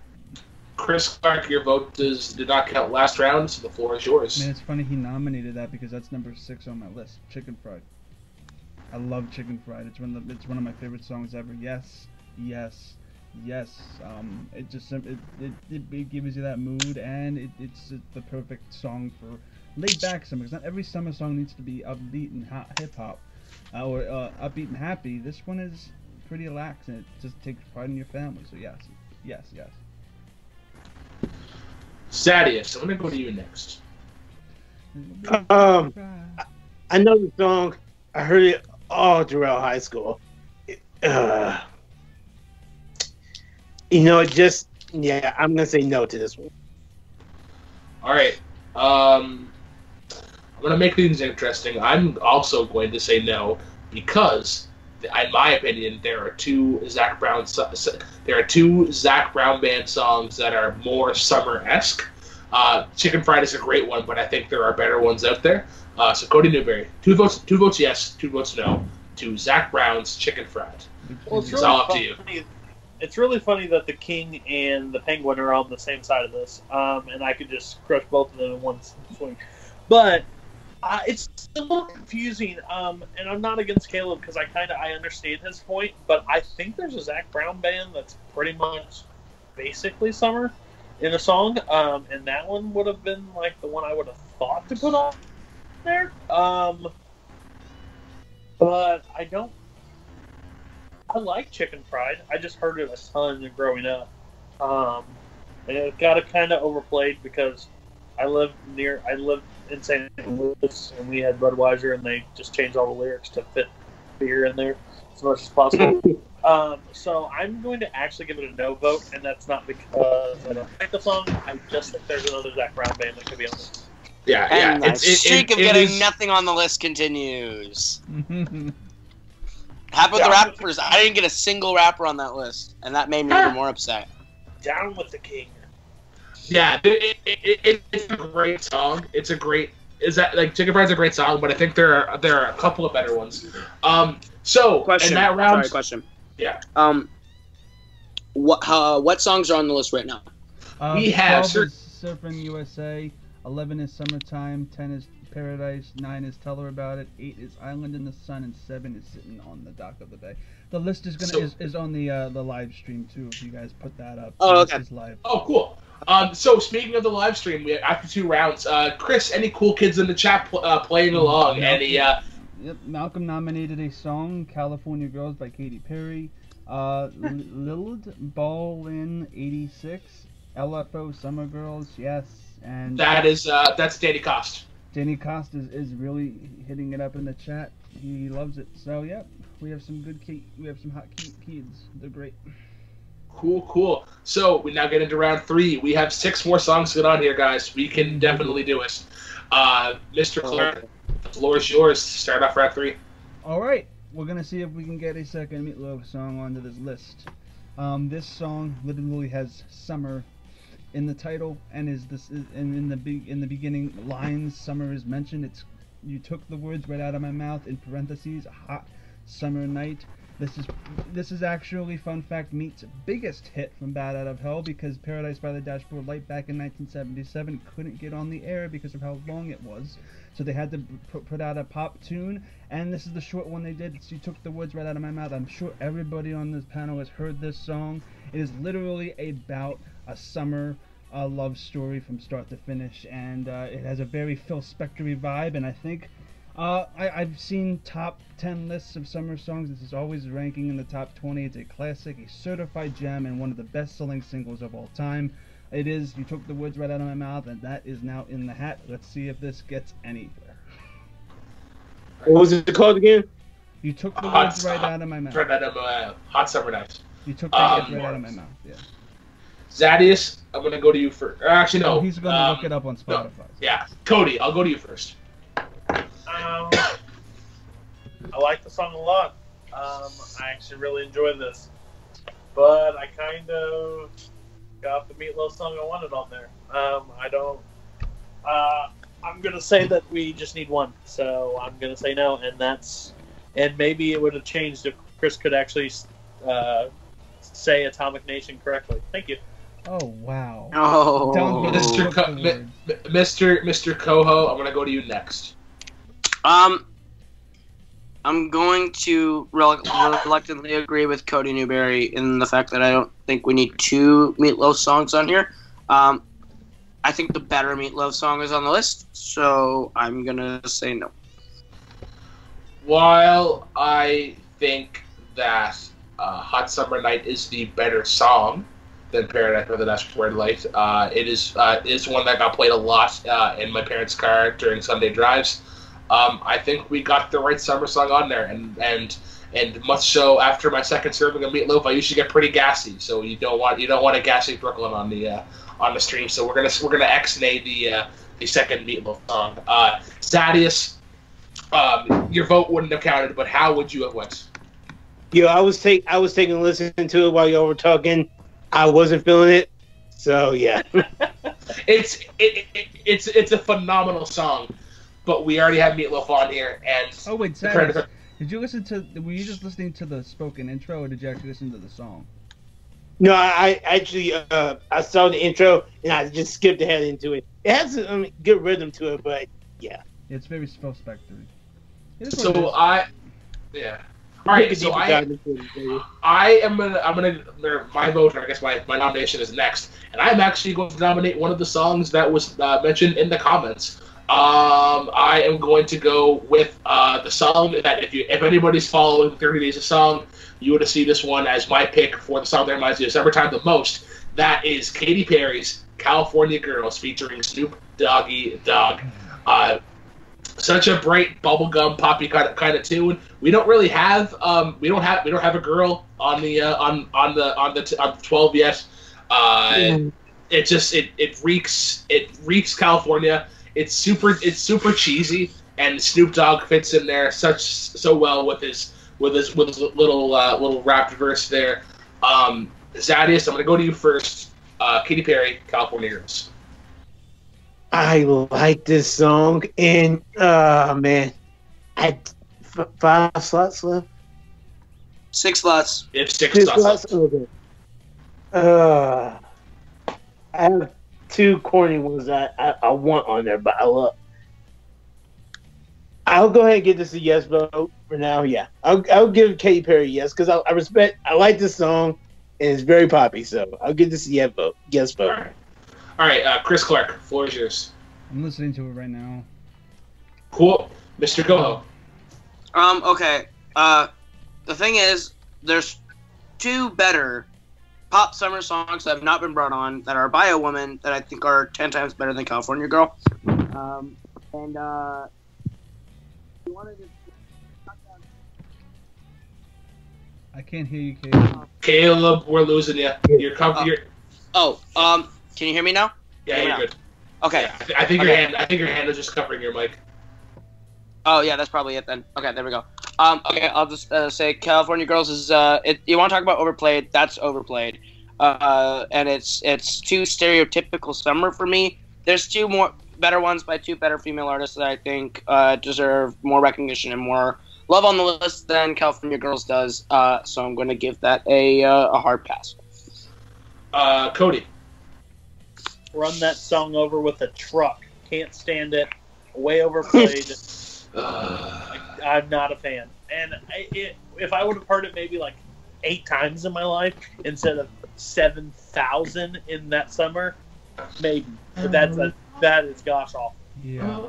Chris Clark, your vote did not count last round, so the floor is yours. Man, it's funny he nominated that because that's number 6 on my list. Chicken Fried. I love Chicken Fried. It's one of my favorite songs ever. Yes. It just it gives you that mood, and it's the perfect song for laid back summer. Because not every summer song needs to be upbeat and hip hop, or upbeat and happy. This one is pretty relaxed, and it just takes pride in your family. So yes. Sadius, I'm gonna go to you next. I know the song. I heard it all throughout high school. I'm gonna say no to this one. All right. I'm gonna make things interesting. I'm also going to say no because, in my opinion, there are two Zac Brown Band songs that are more summer-esque. Chicken Fried is a great one, but I think there are better ones out there. So Cody Newberry, two votes yes, 2 votes no to Zac Brown's Chicken Fried. Well, it's all up to you. It's really funny that the King and the Penguin are on the same side of this, and I could just crush both of them in one swing. But it's a little confusing, and I'm not against Caleb because I understand his point, but I think there's a Zac Brown Band that's pretty much basically summer in a song, and that one would have been like the one I would have thought to put on there. But I don't. I like Chicken Fried. I just heard it a ton growing up. And it got kind of overplayed because I lived in St. Louis, and we had Budweiser, and they just changed all the lyrics to fit beer in there as much as possible. So I'm going to actually give it a no vote, and that's not because I don't like the song. I just think there's another Zac Brown band that could be on this. Yeah, And yeah. the streak of getting nothing on the list continues. Happened with the rappers. I didn't get a single rapper on that list, and that made me even more upset. Down with the king. Yeah, it's a great song. It's a great. Is that like Chicken Fried's a great song, but I think there are a couple of better ones. So Question. in that round, Sorry, question. Yeah. What songs are on the list right now? We have 12 is Surfing USA, 11 is Summertime, 10 is Paradise, 9 is Tell Her About It, 8 is Island in the Sun, and 7 is Sitting on the Dock of the Bay. The list is is on the live stream too. If you guys put that up, oh, okay. Is live. Oh, cool. So speaking of the live stream, we after 2 rounds, Chris, any cool kids in the chat playing along? Any? Yep. Malcolm nominated a song, "California Girls" by Katy Perry. Lillard Ball in '86, LFO Summer Girls, yes, and that's Danny Kost. Danny Kost is really hitting it up in the chat. He loves it. So yeah, we have some hot kids. They're great. Cool. So we now get into round 3. We have 6 more songs to get on here, guys. We can definitely do it. Mr. Clark, the floor is yours. Start off round 3. All right, we're gonna see if we can get a second Meatloaf song onto this list. This song literally has summer in the title, and in the beginning lines, summer is mentioned. You took the words right out of my mouth. In parentheses, hot summer night. This is actually, fun fact, Meat's biggest hit from Bat Out of Hell, because Paradise by the Dashboard Light back in 1977 couldn't get on the air because of how long it was. So they had to put out a pop tune, and this is the short one they did. So you took the words right out of my mouth. I'm sure everybody on this panel has heard this song. It is literally about a summer love story from start to finish, and it has a very Phil Spector-y vibe, and I think I've seen top 10 lists of summer songs. This is always ranking in the top 20. It's a classic, a certified gem, and one of the best-selling singles of all time. It is. You took the words right out of my mouth, and that is now in the hat. Let's see if this gets anywhere. What was it called again? You took the words right out of my mouth. Hot Summer Night. You took the words right out of my mouth, yeah. Zadius, I'm going to go to you first. Actually, no. Oh, he's going to look it up on Spotify. No. Yeah. Cody, I'll go to you first. I like the song a lot. I actually really enjoy this. But I kind of got the Meatloaf song I wanted on there. I'm going to say that we just need one. So I'm going to say no, and maybe it would have changed if Chris could actually say Atomic Nation correctly. Thank you. Oh, wow. Oh. Mr. Coho, I'm going to go to you next. I'm going to reluctantly agree with Cody Newberry in the fact that I don't think we need 2 Meatloaf songs on here. I think the better Meatloaf song is on the list, so I'm going to say no. While I think that Hot Summer Night is the better song than Paradise by the Dashboard Light, it is one that got played a lot in my parents' car during Sunday drives. I think we got the right summer song on there, and much so after my second serving of Meatloaf, I usually get pretty gassy. So you don't want a gassy Brooklyn on the stream. So we're gonna X-nay the second Meatloaf song. Zadius, your vote wouldn't have counted, but how would you have went? Yo, I was taking a listen to it while y'all were talking. I wasn't feeling it, so yeah. It's a phenomenal song. But we already have Meatloaf on here, and oh wait, Sad, did you listen to? Were you just listening to the spoken intro, or did you actually listen to the song? No, I actually I saw the intro and I just skipped ahead into it. It has a good rhythm to it, but yeah, it's very Phil Spector. Yeah. All right, so I'm gonna my vote. I guess my nomination is next, and I'm actually going to nominate one of the songs that was mentioned in the comments. I am going to go with the song that if anybody's following 30 Days of Song, you would have seen this one as my pick for the song that reminds me of summertime the most. That is Katy Perry's "California Girls" featuring Snoop Doggy Dogg. such a bright bubblegum poppy kind of tune. We don't really have we don't have a girl on the 12 yet. It reeks California. It's super cheesy, and Snoop Dogg fits in there so well with his little rapped verse there. Zadius, I'm gonna go to you first. Katy Perry, California Girls. I like this song, and man, I 5 slots left. 6 slots. It's 6 slots. Okay. I have 2 corny ones I want on there, but I'll go ahead and give this a yes vote for now. Yeah, I'll give Katy Perry a yes because I like this song and it's very poppy. So I'll give this a yes vote. Yes vote. All right, Chris Clark, floor is yours. I'm listening to it right now. Cool, Mr. Goho. Okay. The thing is, there's 2 better pop summer songs that have not been brought on that are by a woman that I think are 10 times better than California Girl. You wanted to... I can't hear you, Caleb. Caleb, we're losing you. You're can you hear me now? Yeah, you're good. Okay. Yeah, I think your hand is just covering your mic. Oh yeah, that's probably it then. Okay, there we go. Okay, I'll just say California Girls is you want to talk about overplayed? That's overplayed. And it's too stereotypical summer for me. There's 2 more better ones by 2 better female artists that I think deserve more recognition and more love on the list than California Girls does. So I'm going to give that a hard pass. Cody. Run that song over with a truck. Can't stand it. Way overplayed. I'm not a fan. And if I would have heard it maybe like 8 times in my life instead of 7,000 in that summer, maybe. But that is gosh awful. Yeah.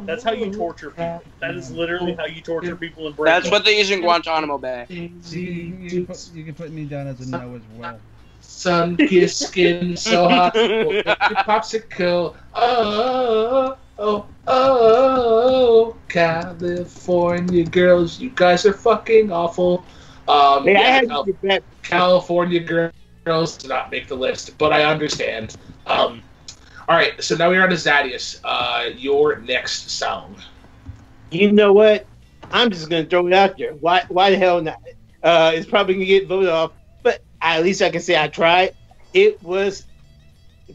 That's how you torture people. That is literally how you torture people in Britain. That's what they use in Guantanamo Bay. You can put me down as a no as well. Sun kissed skin so hot. Popsicle. Oh, California Girls, you guys are fucking awful. California Girls did not make the list, but I understand. All right, so now we're on to Zadius. Your next song. You know what? I'm just gonna throw it out there. Why the hell not? It's probably gonna get voted off, but at least I can say I tried. It was,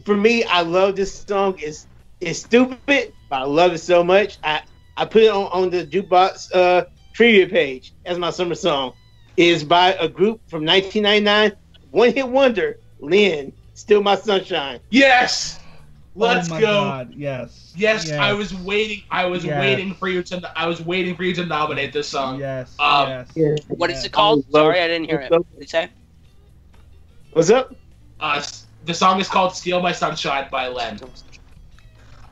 for me, I love this song. It's stupid, but I love it so much. I put it on the Jukebox trivia page as my summer song. It is by a group from 1999, one-hit wonder, Lynn, Still My Sunshine. Yes! Let's go. God, yes. Yes. I was waiting for you to nominate this song. Yes. What is it called? Sorry, I didn't hear it. What did you say? What's up? The song is called "Steal My Sunshine" by Len.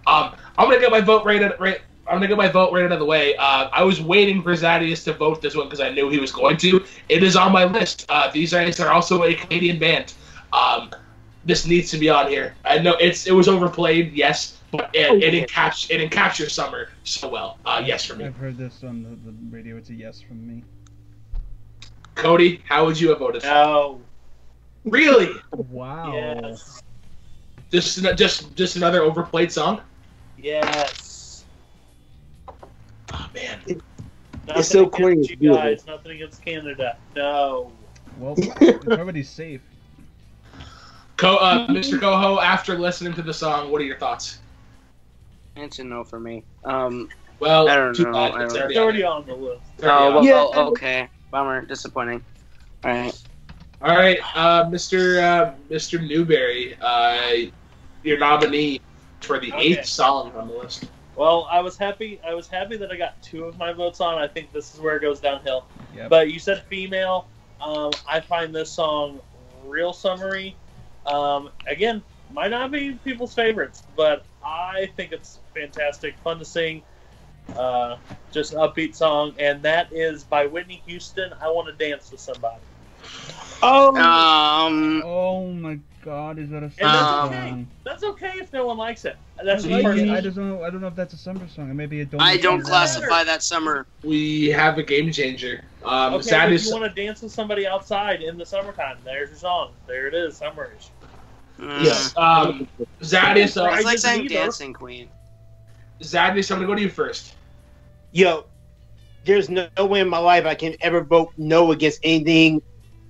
I'm gonna get my vote right out of the way. I was waiting for Zadius to vote this one because I knew he was going to. It is on my list. These guys are also a Canadian band. This needs to be on here. I know it was overplayed, yes, but it encaptures summer so well. Yes for me. I've heard this on the radio. It's a yes from me. Cody, how would you have voted? No. Really? Wow. Yes. Just another overplayed song? Yes. Oh man. It's so corny. You guys, nothing against Canada. No. Well, it's already safe. Mr. Goho, after listening to the song, what are your thoughts? It's a no for me. Well, I don't know. It's already on the list. Okay. Bummer. Disappointing. All right. Mr. Newberry, your nominee for the 8th song on the list. Well, I was happy that I got 2 of my votes on. I think this is where it goes downhill. Yep. But you said female. I find this song real summery. Again, might not be people's favorites, but I think it's fantastic, fun to sing. Just an upbeat song, and that is by Whitney Houston. I Want to Dance with Somebody. Oh, Oh my God, is that a And summer that's okay. song? That's okay if no one likes it. That's I just like it. personal. I don't know if that's a summer song. Maybe it don't. I don't make me classify that summer. We have a game changer. Okay, but Zaddy's, you want to dance with somebody outside in the summertime. There's your song. There it is, Summerish. yes. Zaddy's, It's like just saying need Dancing Queen. Zaddy's, I'm gonna go to you first. yo, there's no way in my life I can ever vote no against anything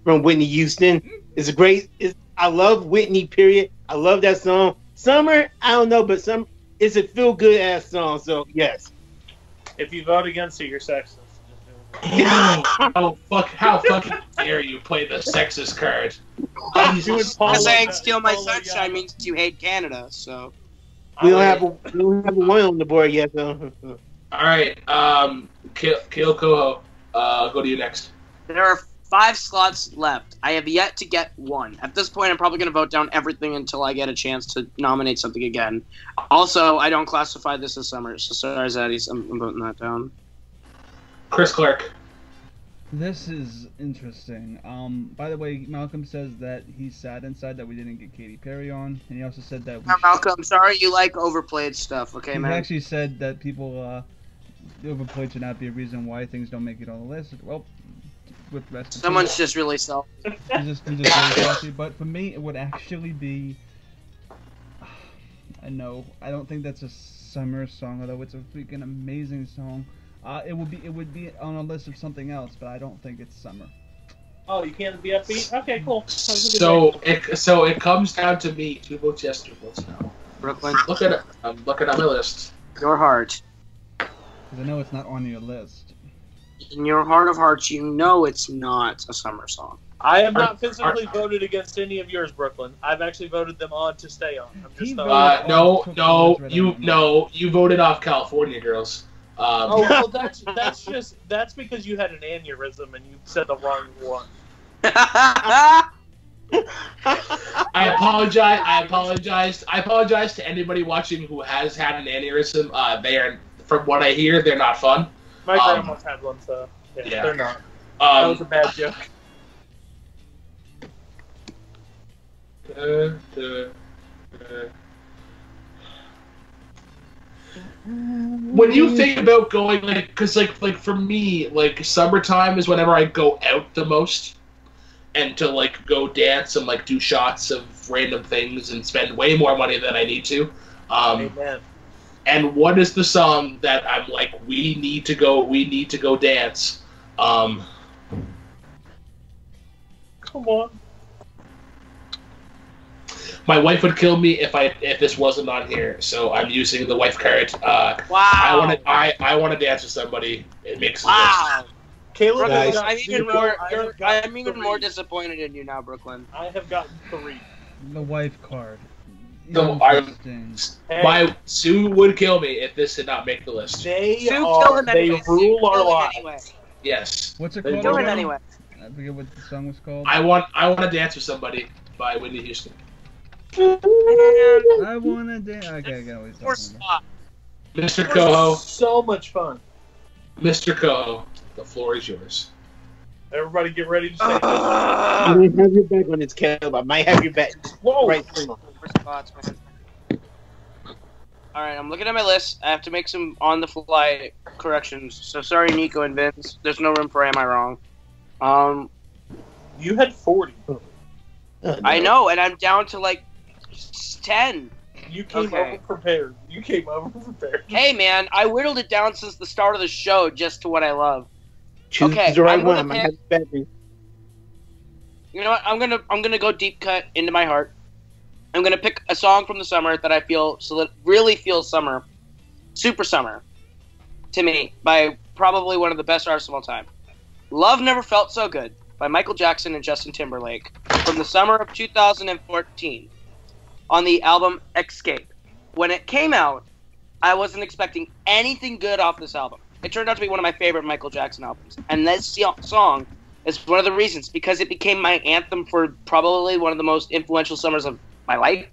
from Whitney Houston. It's a great. I love Whitney. Period. I love that song. Summer, I don't know, but it's a feel good ass song. So yes. If you vote against it, you're sexist. How fucking dare you play the sexist card? Jesus. I'm saying "Steal My Sunshine" means you hate Canada, so. We don't have a one on the board yet, though. All right, Kale Coho, go to you next. There are 5 slots left. I have yet to get one. At this point, I'm probably going to vote down everything until I get a chance to nominate something again. Also, I don't classify this as summer, so sorry, Zaddies, I'm voting that down. Chris Clark. This is interesting. By the way, Malcolm says that he's sad inside that we didn't get Katy Perry on, and he also said that we Malcolm, sorry you like overplayed stuff, okay, he man? actually said that people overplayed should not be a reason why things don't make it on the list. Well, with rest of Someone's just really selfish. he's just really salty. But for me, it would actually be. I know. I don't think that's a summer song, although it's a freaking amazing song. It would be on a list of something else, but I don't think it's summer. Oh, you can't be upbeat? Okay, cool. So it comes down to me. 2 votes yes, 2 votes no. Brooklyn, Look at it. I'm looking at my list. your heart. Because I know it's not on your list. In your heart of hearts, you know it's not a summer song. I have not physically voted against any of yours, Brooklyn. I've actually voted them on to stay on. I'm just you voted off California Girls. Oh well, that's because you had an aneurysm and you said the wrong one. I apologize to anybody watching who has had an aneurysm. They are, from what I hear, they're not fun. My grandma's had one, so yeah. They're not. That was a bad joke. When you think about going, because for me, summertime is whenever I go out the most, and to go dance and do shots of random things and spend way more money than I need to. Amen. And what is the song that I'm like, we need to go dance? Come on. My wife would kill me if this wasn't on here, so I'm using the wife card. Wow. I want to dance with somebody. It makes a Wow. Caleb, Nice. I'm even more disappointed in you now, Brooklyn. I have gotten 3. The wife card. No, Interesting. My Sue would kill me if this did not make the list. They kill him anyway. rule our Kill him lives. anyway. Yes. What's it They called? Kill him again? anyway. I forget what the song was called. I want to dance with somebody by Whitney Houston. I wanna dance. Okay, I got what he's Or talking about. spot. Mr. Coho, So much fun. Mr. Coho, the floor is yours. Everybody get ready to say I might have your back on this, Caleb. I might have your back. Whoa. Right. For spots, man. Alright, I'm looking at my list. I have to make some on-the-fly corrections. So sorry, Nico and Vince. There's no room for am I wrong. You had 40. I know, and I'm down to 10. You came over prepared. Hey, man, I whittled it down since the start of the show just to what I love. Choose Okay, the right I'm one. gonna I might have your back. You know what? I'm gonna go deep cut into my heart. I'm gonna pick a song from the summer that I feel really feels summer, super summer, to me, by probably one of the best artists of all time. "Love Never Felt So Good" by Michael Jackson and Justin Timberlake from the summer of 2014 on the album Escape. When it came out, I wasn't expecting anything good off this album. It turned out to be one of my favorite Michael Jackson albums. And this song is one of the reasons, because it became my anthem for probably one of the most influential summers of my life.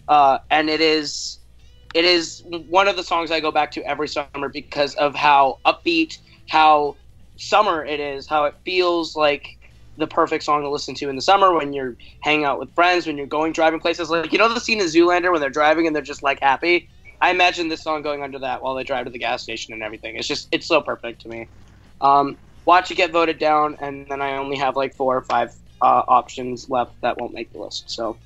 And it is one of the songs I go back to every summer because of how upbeat, how summer it is, how it feels like the perfect song to listen to in the summer when you're hanging out with friends, when you're driving places. Like, you know the scene in Zoolander when they're driving and they're just like happy? I imagine this song going under that while they drive to the gas station and everything. It's so perfect to me. Watch it get voted down, and then I only have like 4 or 5 options left that won't make the list. So,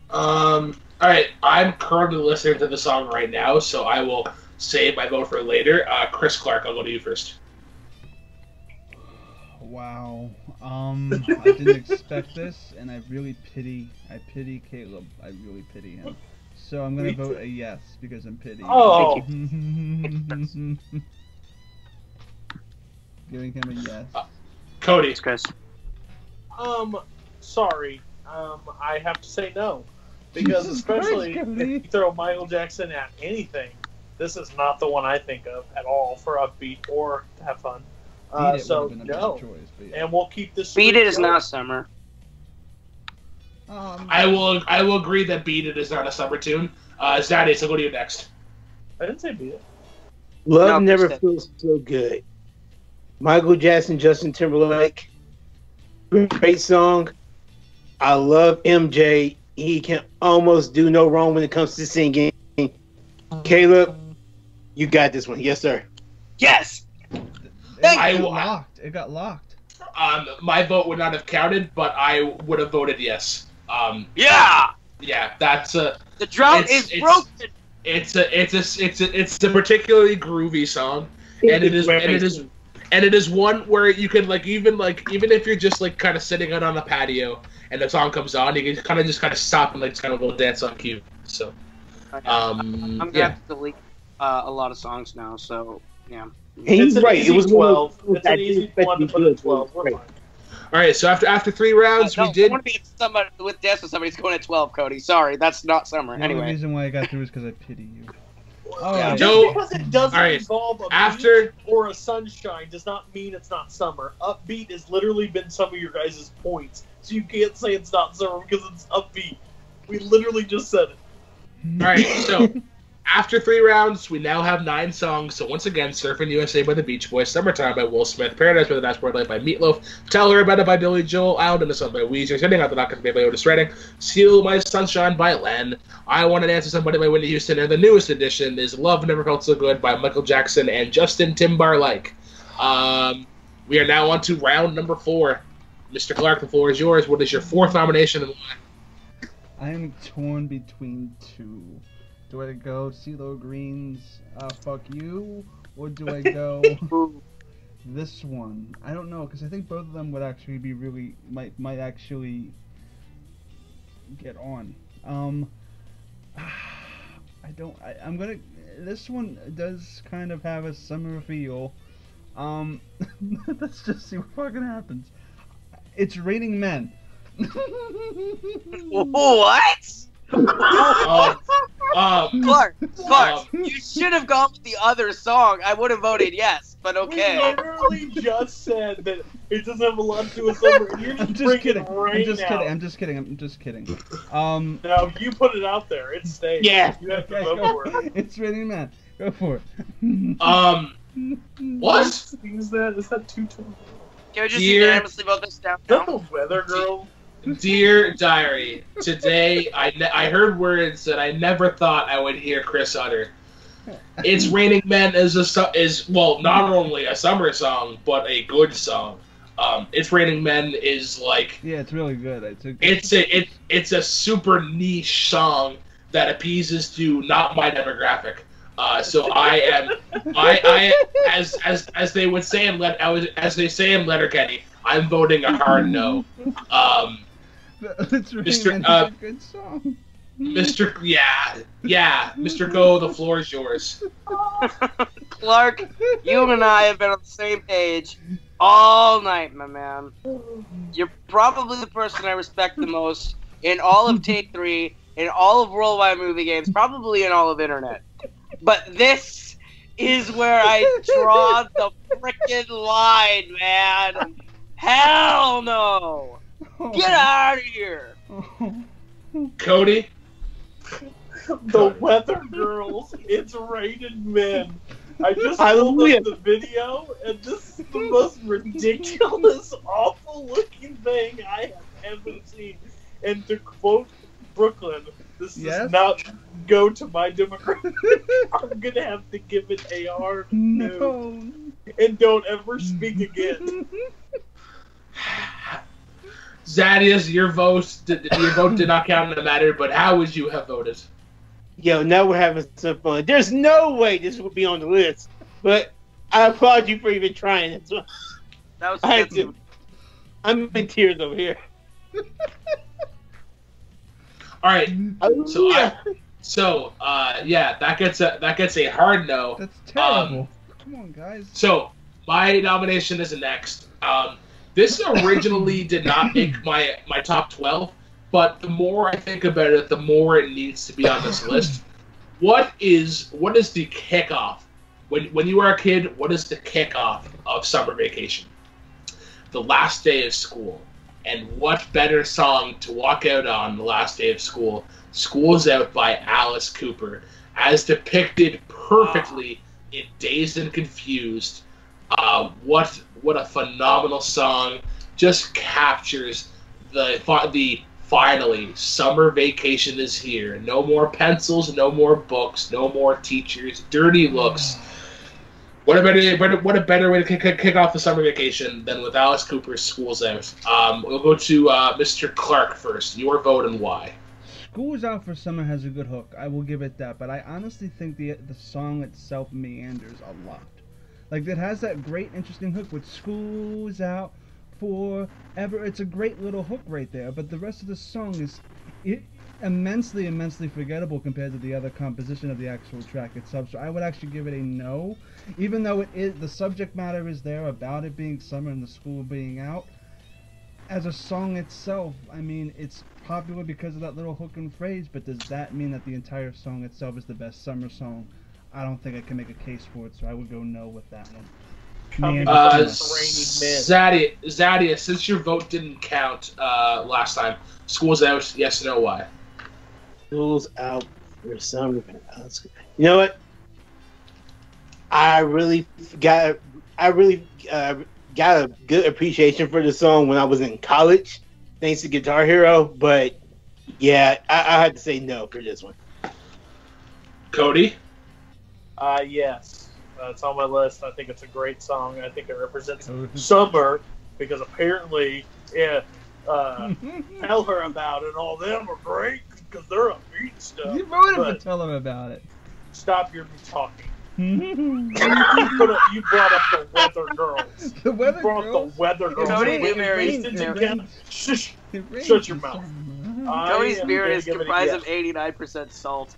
all right, I'm currently listening to the song right now, so I will save my vote for later. Chris Clark, I'll go to you first. Wow. I didn't expect this, and I pity Caleb. I really pity him. So I'm gonna vote a yes because I'm pitying. Oh. Giving him a yes. Cody. thanks, Chris. Sorry. I have to say no. Because Jesus especially Christ, if Cody. you throw Michael Jackson at anything, this is not the one I think of at all for upbeat or to have fun. Beat It So would've been a better no. choice, but yeah. And we'll keep this. Beat streak It is going. not summer. I will agree that Beat It is not a summer tune. Zaddy, so go to you next. I didn't say beat it. Love No, never Chris, feels so good. Michael Jackson, Justin Timberlake. Great song. I love MJ. He can almost do no wrong when it comes to singing. Caleb, you got this one. Yes, sir. Yes! It got locked. My vote would not have counted, but I would have voted yes. Yeah! Yeah, that's a. The drought It's- is broken! It's a particularly groovy song, and it is one where you can even if you're just like kind of sitting out on a patio and the song comes on, you can kind of stop and like just kind of a little dance on cue. So, I'm gonna yeah. have to delete a lot of songs now, so yeah. And he's It's an right. easy It was 12. one of It's an those easy that one to didn't put expect at 12. We're Right. fine. All right, so after 3 rounds, No, we did. I want to be with dance with somebody's going at 12, Cody. Sorry, that's not summer. The only Anyway, reason why I got through is because I pity you. Yeah. Alright. Joe- Just because it doesn't all right, involve a after- beat or a sunshine does not mean it's not summer. Upbeat has literally been some of your guys' points, so you can't say it's not summer because it's upbeat. We literally just said it. All right, so after 3 rounds, we now have 9 songs. So once again, Surfing USA by the Beach Boys, Summertime by Will Smith, Paradise by the Dashboard Light by Meatloaf, Tell Her About It by Billy Joel, Out in the Sun by Weezer, Sending Out the Knock by Otis Redding, Steal My Sunshine by Len, I Want to Dance with Somebody by Whitney Houston, and the newest edition is Love Never Felt So Good by Michael Jackson and Justin Timberlake. We are now on to round number 4. Mr. Clark, the floor is yours. What is your 4th nomination and why? I am torn between 2. Do I go CeeLo Green's Fuck You? Or do I go this one? I don't know, because I think both of them would actually be really, might actually get on. This one does kind of have a summer feel. Let's just see what fucking happens. It's Raining Men. what? Clark, um, you should have gone with the other song. I would have voted yes, but okay. We literally just said that it doesn't have a lot to do with summer, and you're just, I'm just bringing kidding. rain I'm just kidding. Now, you put it out there. It stays. Yeah. You have to Okay, vote go. for it. It's Raining Men. Go for it. What? Is that too tough? Can we just Dear- unanimously vote this down Is that now? the weather girl? Dear Diary, today I heard words that I never thought I would hear Chris utter. It's Raining Men is not only a summer song but a good song. It's Raining Men is like Yeah, it's really good. it's a super niche song that appeases to not my demographic. So I as they would say as they say in Letterkenny, I'm voting a hard no. It's Raining Mr. Men is a good song. Mr. Go, the floor is yours. Clark, you and I have been on the same page all night, my man. You're probably the person I respect the most in all of Take 3, in all of Worldwide Movie Games, probably in all of Internet. But this is where I draw the frickin' line, man. Hell no. Get out of here. Cody, The weather girls. It's Raining Men. I just pulled Hallelujah. up the video, and this is the most ridiculous, awful-looking thing I have ever seen. And to quote Brooklyn, this Yes? does not go to my demographic. I'm gonna have to give it a hard no. No. And don't ever speak again. Zadius, your vote did not count in the matter, but how would you have voted? Yo, now we're having some fun. There's no way this would be on the list, but I applaud you for even trying it. So That was I had to. I'm in tears over here. All right, Hallelujah. that gets a hard no. That's terrible. Come on, guys. So my nomination is next. This originally did not make my top 12, but the more I think about it, the more it needs to be on this list. What is the kickoff? When you are a kid, what is the kickoff of summer vacation? The last day of school. And what better song to walk out on the last day of school? School's Out by Alice Cooper, as depicted perfectly in Dazed and Confused. What a phenomenal song! Just captures the finally summer vacation is here. No more pencils, no more books, no more teachers, dirty looks. What a better way to kick off the summer vacation than with Alice Cooper's School's Out. We'll go to Mr. Clark first. Your vote and why. School's Out for Summer has a good hook. I will give it that. But I honestly think the song itself meanders a lot. Like, it has that great, interesting hook with School's Out Forever. It's a great little hook right there. But the rest of the song is immensely forgettable compared to the other composition of the actual track itself. So I would actually give it a no. Even though the subject matter is there about it being summer and the school being out. As a song itself, I mean, it's popular because of that little hook and phrase, but does that mean that the entire song itself is the best summer song? I don't think I can make a case for it, so I would go no with that one. Zadia, since your vote didn't count last time, School's Out, yes or no, why? School's Out for summer. You know what? I really got a good appreciation for the song when I was in college, thanks to Guitar Hero. But yeah, I had to say no for this one. Cody? Yes. It's on my list. I think it's a great song. I think it represents summer because apparently, Tell Her About It and all them are great because they're upbeat and stuff. You voted for Tell Her About It. Stop your talking. You brought up the Weather Girls. The Weather Girls? Girls? The Weather Girls. Cody's Shut your mouth. Cody's beer is comprised of 89% salt.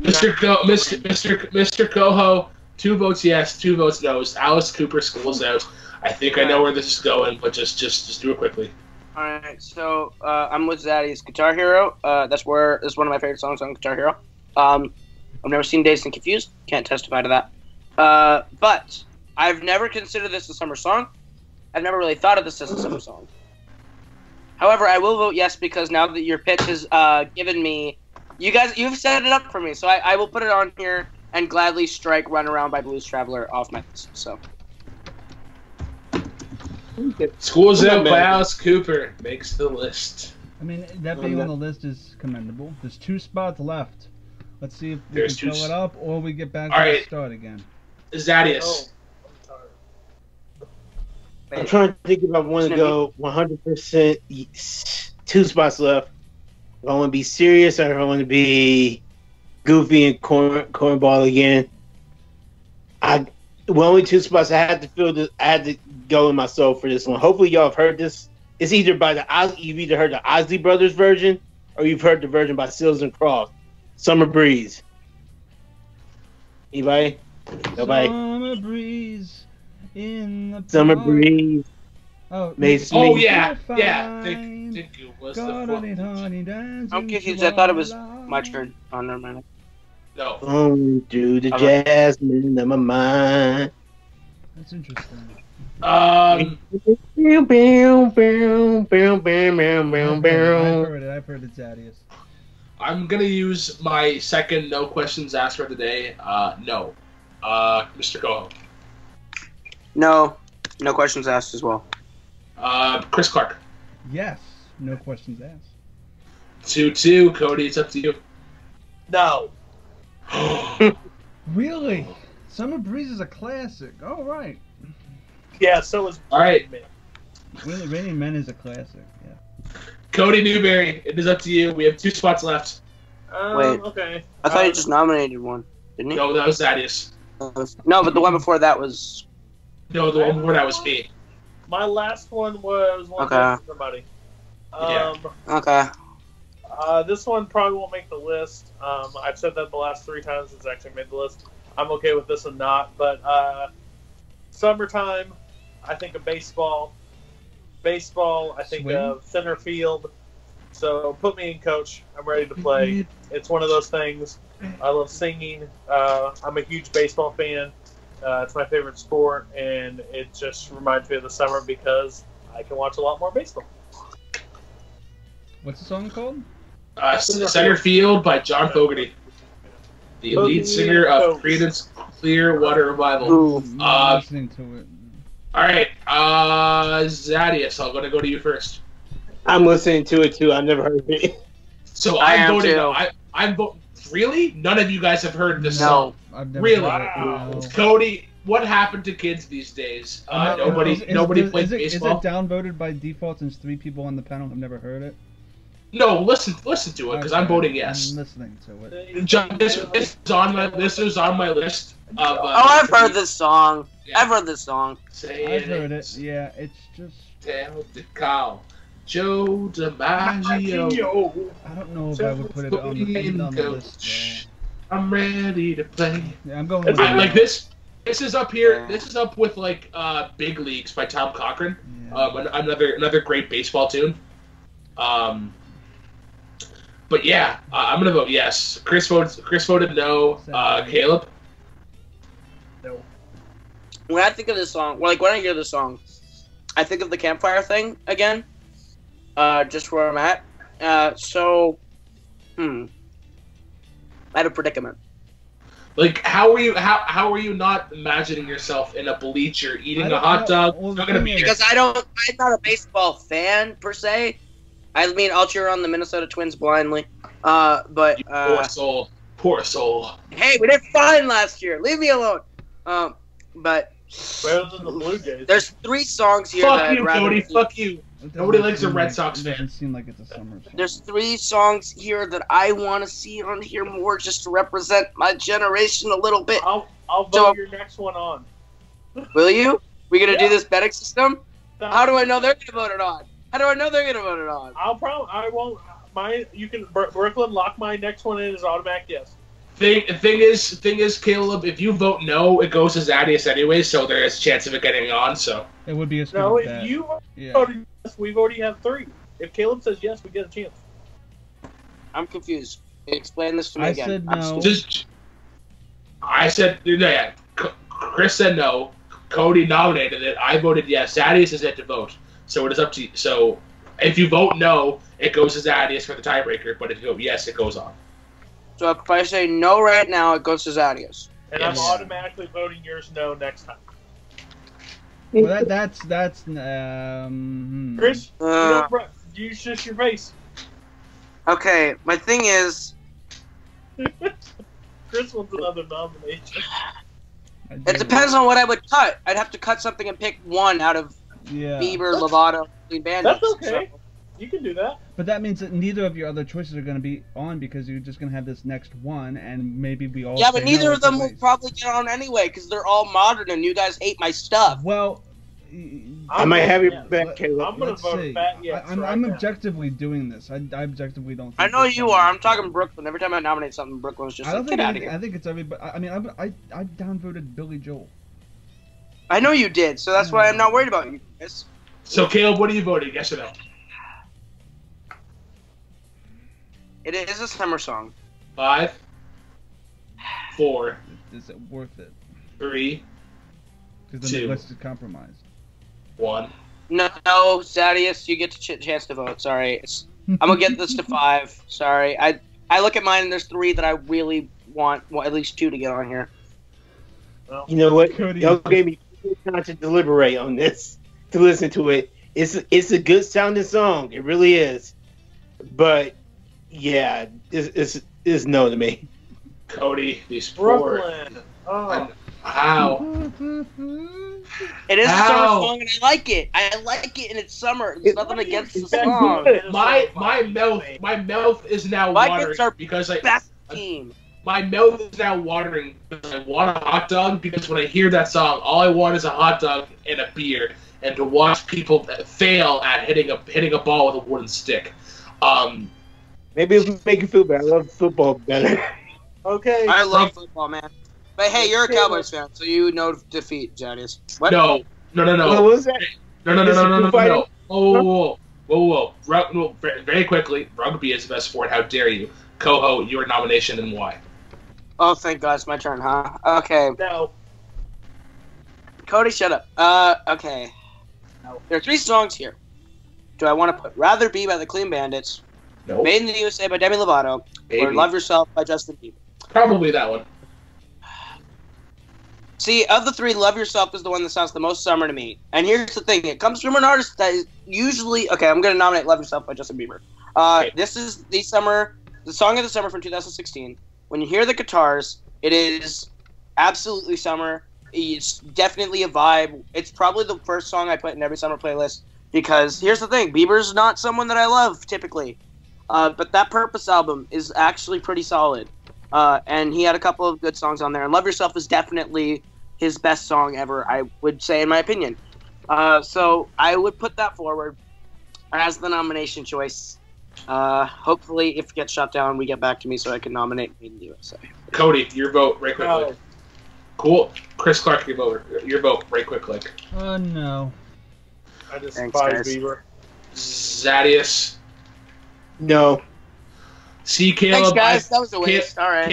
Mr. Coho, 2 votes yes, 2 votes no. Alice Cooper, School's Out. I think I know where this is going, but just do it quickly. All right, so I'm with Zaddy's Guitar Hero. That's one of my favorite songs on Guitar Hero. I've never seen Dazed and Confused. Can't testify to that. But I've never considered this a summer song. I've never really thought of this as a summer song. However, I will vote yes because now that your pitch has given me, you've set it up for me. So I will put it on here and gladly strike "Run Around" by Blues Traveler off my list. So. School's Out by Alice Cooper makes the list. I mean, that being on the list is commendable. There's 2 spots left. Let's see if we can fill it up or we get back to the start again. Zadius. I'm trying to think if I want to go 100%. 2 spots left. If I want to be serious or if I want to be goofy and cornball again. Only 2 spots. I had to go in my soul for this one. Hopefully y'all have heard this. It's either you've either heard the Osley Brothers version or you've heard the version by Sills and Croft. Summer Breeze. Anybody? Nobody? Summer breeze in the Summer park. Breeze. Oh, yeah. Think it was I'm confused. I thought it was my turn. Oh, never mind. No. Going through the jasmine of my mind. That's interesting. I've I've heard it, Zadius. I'm gonna use my second no questions asked for today. No. Mr. Coho. No. No questions asked as well. Chris Clark. Yes. No questions asked. 2-2. Cody, it's up to you. No. Really? Summer Breeze is a classic. All right. Yeah, so is All right. Raining Men is a classic. Yeah. Cody Newberry, it is up to you. We have 2 spots left. Wait. Okay. I thought you just nominated one, didn't you? No, that was Thaddeus. No, but the one before that was. No, the one before that was me. My last one was one Okay. for somebody. Yeah. Okay. This one probably won't make the list. I've said that the last 3 times it's actually made the list. I'm okay with this one not, but summertime, I think of baseball. Baseball, I think Swing? of center field. So put me in, coach. I'm ready to play. It's one of those things. I love singing. I'm a huge baseball fan. It's my favorite sport, and it just reminds me of the summer because I can watch a lot more baseball. What's the song called? Center Field by John Fogerty, the lead singer of Creedence Clearwater Revival. Ooh. I'm listening to it. All right, Zadius, I'm going to go to you first. I'm listening to it too. I've never heard it. So I I'm am voting. too. I'm voting. Really? None of you guys have heard this No. song. I've never Really? heard it. No. Cody, what happened to kids these days? Nobody plays baseball. Is it downvoted by default since 3 people on the panel have never heard it? No, listen to it because I'm Okay, voting yes. I'm listening to it. John, this is on my list. Of, I've heard this song. Yeah. I've heard this song. I've heard it. Yeah, it's just. Tell the cow, Joe DiMaggio. I don't know if I would put it on the list. I'm ready to play. Yeah, I'm going with Like this. This is up here. This is up with like Big Leagues by Tom Cochran. Yeah. Another great baseball tune. But yeah, I'm gonna vote yes. Chris voted no. Caleb. No. When I think of this song, when I hear this song, I think of the campfire thing again. Just where I'm at. I have a predicament. Like, how are you not imagining yourself in a bleacher eating a hot dog? Well, Not gonna be Because I'm not a baseball fan per se. I mean, I'll cheer on the Minnesota Twins blindly. But poor soul. hey, we did fine last year. Leave me alone. But Better than the Blue Jays. there's 3 songs here Fuck that I'd you, rather Cody. see. Fuck you. It doesn't Nobody likes a seem Red like- Sox It fan. doesn't seem like it's a summer song. There's 3 songs here that I want to see on here more, just to represent my generation a little bit. I'll vote So- your next one on. Will you? We gonna do Yeah. this betting system? How do I know they're gonna vote it on? How do I know they're gonna vote it on? I won't. You can. Brooklyn, lock my next one in as automatic yes. Thing is, Caleb, if you vote no, it goes to Zadius anyway, so there is a chance of it getting on. So It would be a No, stupid if bet. you Yeah. voted yes, we've already have 3. If Caleb says yes, we get a chance. I'm confused. Explain this to me I again. said I'm no. stupid. I said yeah. Chris said no. Cody nominated it. I voted yes. Zadius is yet to vote, so it is up to you. So if you vote no, it goes to Zadius for the tiebreaker. But if you vote yes, it goes on. So if I say no right now, it goes to Zadius. And Yes. I'm automatically voting yours no next time. Well, that's Chris, use just your face. Okay, my thing is, Chris wants another nomination. it depends on what I would cut. I'd have to cut something and pick one out of Yeah. Bieber, Lovato, Clean Bandits. That's okay. You can do that. But that means that neither of your other choices are going to be on because you're just going to have this next one, and maybe we all. Yeah, say but neither no of them either will way. probably get on anyway because they're all modern and you guys hate my stuff. Well, I might have your yes. back, Caleb. I'm gonna let's vote see. fat yes. I'm right now. objectively doing this. I objectively don't. Think I know this you song are. is I'm talking fun. Brooklyn. Every time I nominate something, Brooklyn's just I don't like, think get out of here. I think it's everybody. I mean, I downvoted Billy Joel. I know you did, so that's why I'm not worried about you guys. So Caleb, what are you voting? Yes or no? It is a summer song. 5, 4, Is it worth it? 3, Because then the 2. list is compromised. 1. No, Zadius, you get the chance to vote. Sorry, I'm gonna get this to 5. Sorry, I look at mine and there's 3 that I really want, well, at least 2 to get on here. Well, You know what? Cody. Y'all gave me time to deliberate on this, to listen to it. It's a good sounding song. It really is. But yeah, it's no to me. Cody, these poor. Brooklyn. Oh. How? It is a How? summer song and I like it. I like it and it's summer. There's nothing against the It's that song. good. My mouth is now My watering kids are because Best team. my mouth is now watering because I want a hot dog, because when I hear that song, all I want is a hot dog and a beer, and to watch people fail at hitting a ball with a wooden stick. Maybe it'll make you feel better. I love football better. Okay. I love football, man. But hey, you're a Cowboys fan, so you know defeat, Janice. What? No. What was that? No. Whoa. No, very quickly, rugby is the best sport. How dare you? Coho, your nomination and why? Oh, thank God, it's my turn, huh? Okay. No. Cody, shut up. Okay. No. There are 3 songs here. Do I want to put Rather Be by the Clean Bandits, No. Made in the USA by Demi Lovato, or Maybe. Love Yourself by Justin Bieber? Probably that one. See, of the 3, Love Yourself is the one that sounds the most summer to me. And here's the thing. It comes from an artist that is usually... Okay, I'm going to nominate Love Yourself by Justin Bieber. Okay. This is the song of the summer from 2016. When you hear the guitars, it is absolutely summer. It's definitely a vibe. It's probably the first song I put in every summer playlist. Because here's the thing. Bieber's not someone that I love, typically. But that Purpose album is actually pretty solid. And he had a couple of good songs on there. And Love Yourself is definitely his best song ever, I would say, in my opinion. So I would put that forward as the nomination choice. Hopefully, if it gets shut down, we get back to me so I can nominate Made in the USA. Cody, your vote, right quickly. No. Cool. Chris Clark, your vote, right quick, click. No. I Thanks, despise guys. Bieber. Zadius. No. See, Caleb. Thanks, guys. That was a waste. All right.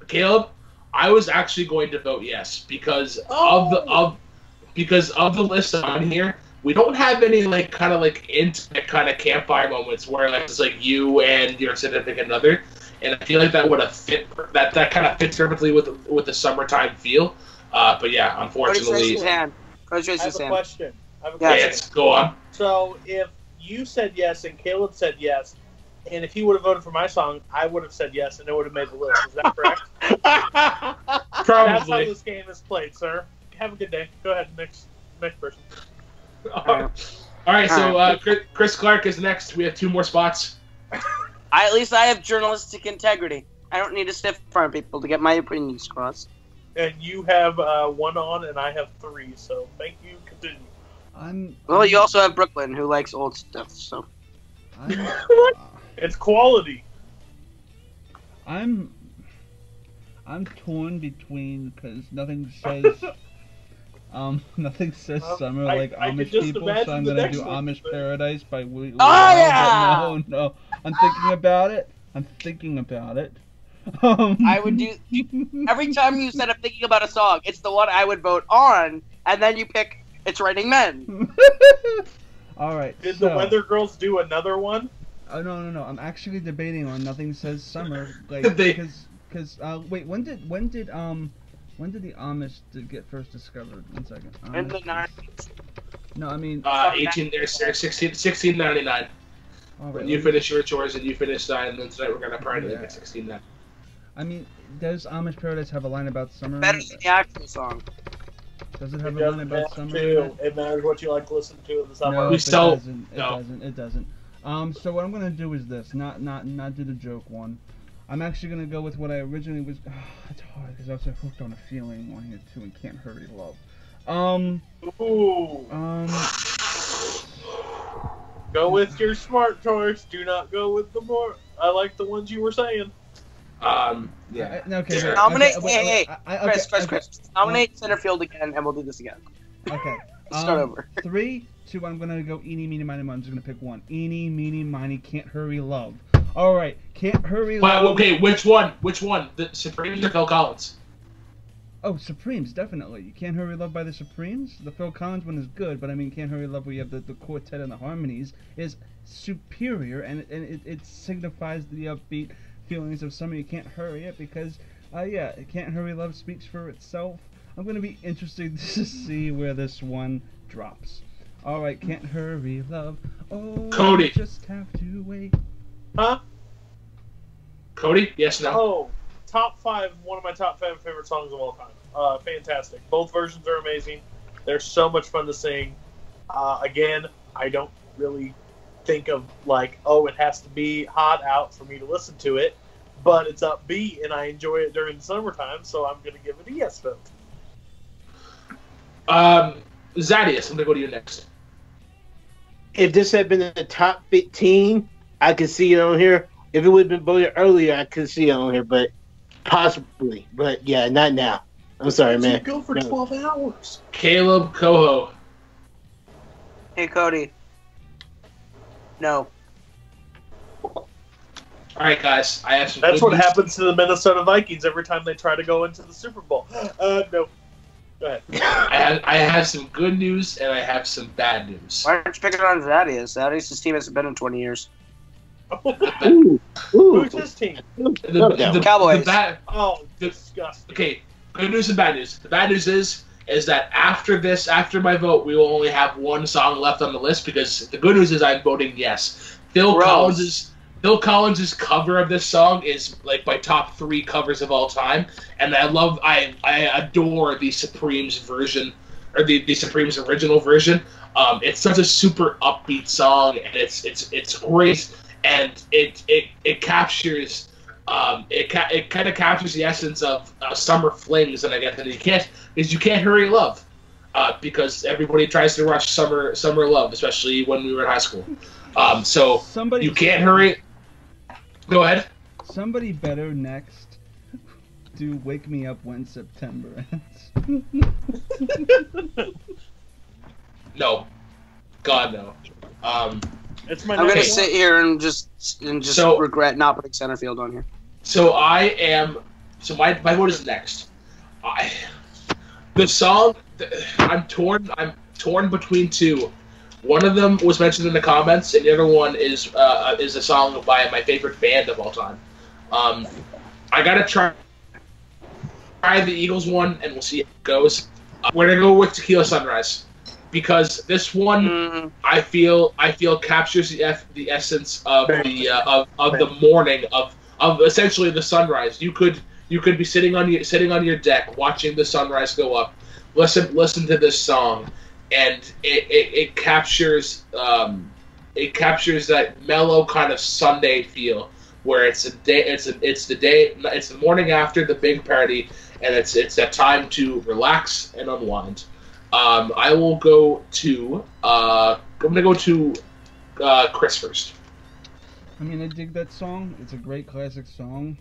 Caleb. I was actually going to vote yes because of the list on here. We don't have any kind of intimate kind of campfire moments where it's like you and your significant other, and I feel like that would have fit. That kind of fits perfectly with the summertime feel. But yeah, unfortunately. Cody's raised his hand. Cody's raised I have his a hand. question. Yes, go on. So if you said yes and Caleb said yes, and if he would have voted for my song, I would have said yes, and it would have made the list. Is that correct? That's how Probably. this game is played, sir. Have a good day. Go ahead, next person. All right, so Chris Clark is next. We have 2 more spots. At least I have journalistic integrity. I don't need to stiff front people to get my opinions crossed. And you have 1 on, and I have 3. So thank you. Continue. Well, you also have Brooklyn, who likes old stuff. So It's quality. I'm torn between because nothing says summer I like can Amish just people, imagine so I'm the gonna next do one. Amish Paradise by Willie. Oh, yeah! But no, I'm thinking about it. I would do every time you said I'm thinking about a song, it's the one I would vote on, and then you pick It's Raining Men. All right. Did so, the Weather Girls do another one? Oh no! I'm actually debating on Nothing Says Summer, like They- because wait, when did the Amish get first discovered? 1 second. In the Amish- 90s. No, I mean. 1699. All right, When you finish your chores and you finish that, and then tonight we're gonna party like at 16. I mean, does Amish Paradise have a line about summer? Better than the actual song. Does it It have a line doesn't about matter summer? too. It matters what you like to listen to in the summer. No, We it still- doesn't. It no. doesn't. It doesn't. So what I'm gonna do is this. Not do the joke one. I'm actually gonna go with what I originally was. It's hard because I was so hooked on a feeling wanting it to and Can't Hurry Love. Ooh. Go with your smart choice. Do not go with the more. I like the ones you were saying. Yeah. Okay. Sure. Nominate. wait, Chris. Nominate Centerfield again, and we'll do this again. Okay. Start over. 3, 2. I'm gonna go eeny, meeny, miny, mo. I'm just gonna pick one. Eeny, meeny, miny. Can't Hurry Love. All right. Can't Hurry Love. Well, okay, which one? The Supremes or Phil Collins? Oh, Supremes, definitely. You Can't Hurry Love by the Supremes. The Phil Collins one is good, but I mean, Can't Hurry Love, where you have the quartet and the harmonies, is superior, and it signifies the upbeat feelings of summer. You can't hurry it because, yeah, Can't Hurry Love speaks for itself. I'm going to be interested to see where this one drops. Alright, Can't Hurry Love. Oh, Cody. You just have to wait. Huh? Cody, yes, no. Oh, top 5, one of my top 5 favorite songs of all time. Fantastic. Both versions are amazing. They're so much fun to sing. Again, I don't really think of like, oh, it has to be hot out for me to listen to it, but it's upbeat and I enjoy it during the summertime, so I'm going to give it a yes vote. Zadius, I'm going to go to you next. If this had been in the top 15, I could see it on here. If it would have been voted earlier, I could see it on here, but possibly. But yeah, not now. I'm sorry, man. You go for 12 hours. Caleb Coho. Hey, Cody. No. All right, guys. I have some. That's what happens to the Minnesota Vikings every time they try to go into the Super Bowl. No. Go ahead. I have some good news and I have some bad news. Why aren't you picking on Zadius? Zadius' team hasn't been in 20 years. Ooh. Who's his team? The Cowboys. Oh, disgusting. Okay, good news and bad news. The bad news is that after my vote, we will only have one song left on the list because the good news is I'm voting yes. Phil Collins' cover of this song is like my top 3 covers of all time, and I adore the Supremes version or the Supremes original version. It's such a super upbeat song, and it's great, and it captures. It kind of captures the essence of summer flings, and I guess you can't hurry love, because everybody tries to rush summer love, especially when we were in high school. So you can't hurry. Go ahead. Somebody better next do Wake Me Up When September Ends. No, God no. It's my I'm gonna number sit here and just regret not putting center field on here. So my vote is next. The song I'm torn between 2. One of them was mentioned in the comments, and the other one is a song by my favorite band of all time. I gotta try the Eagles one, and we'll see how it goes. We're gonna go with Tequila Sunrise because this one I feel captures the essence of the morning of essentially the sunrise. You could be sitting on your deck watching the sunrise go up. Listen to this song. And it captures that mellow kind of Sunday feel where it's the morning after the big party, and it's that time to relax and unwind. I will go to I'm gonna go to Chris first. I mean, I dig that song. It's a great classic song.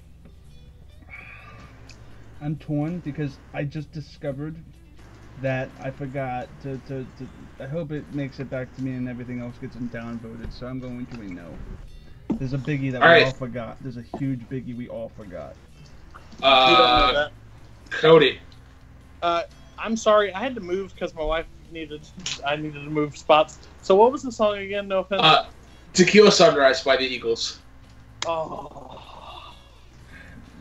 I'm torn because I just discovered that I forgot to I hope it makes it back to me and everything else gets downvoted, so I'm going to a no. There's a biggie that we all forgot. There's a huge biggie we all forgot. You don't know that. Cody. I'm sorry, I had to move because my wife needed to move spots. So what was the song again? No offense. Tequila Sunrise by the Eagles. Oh.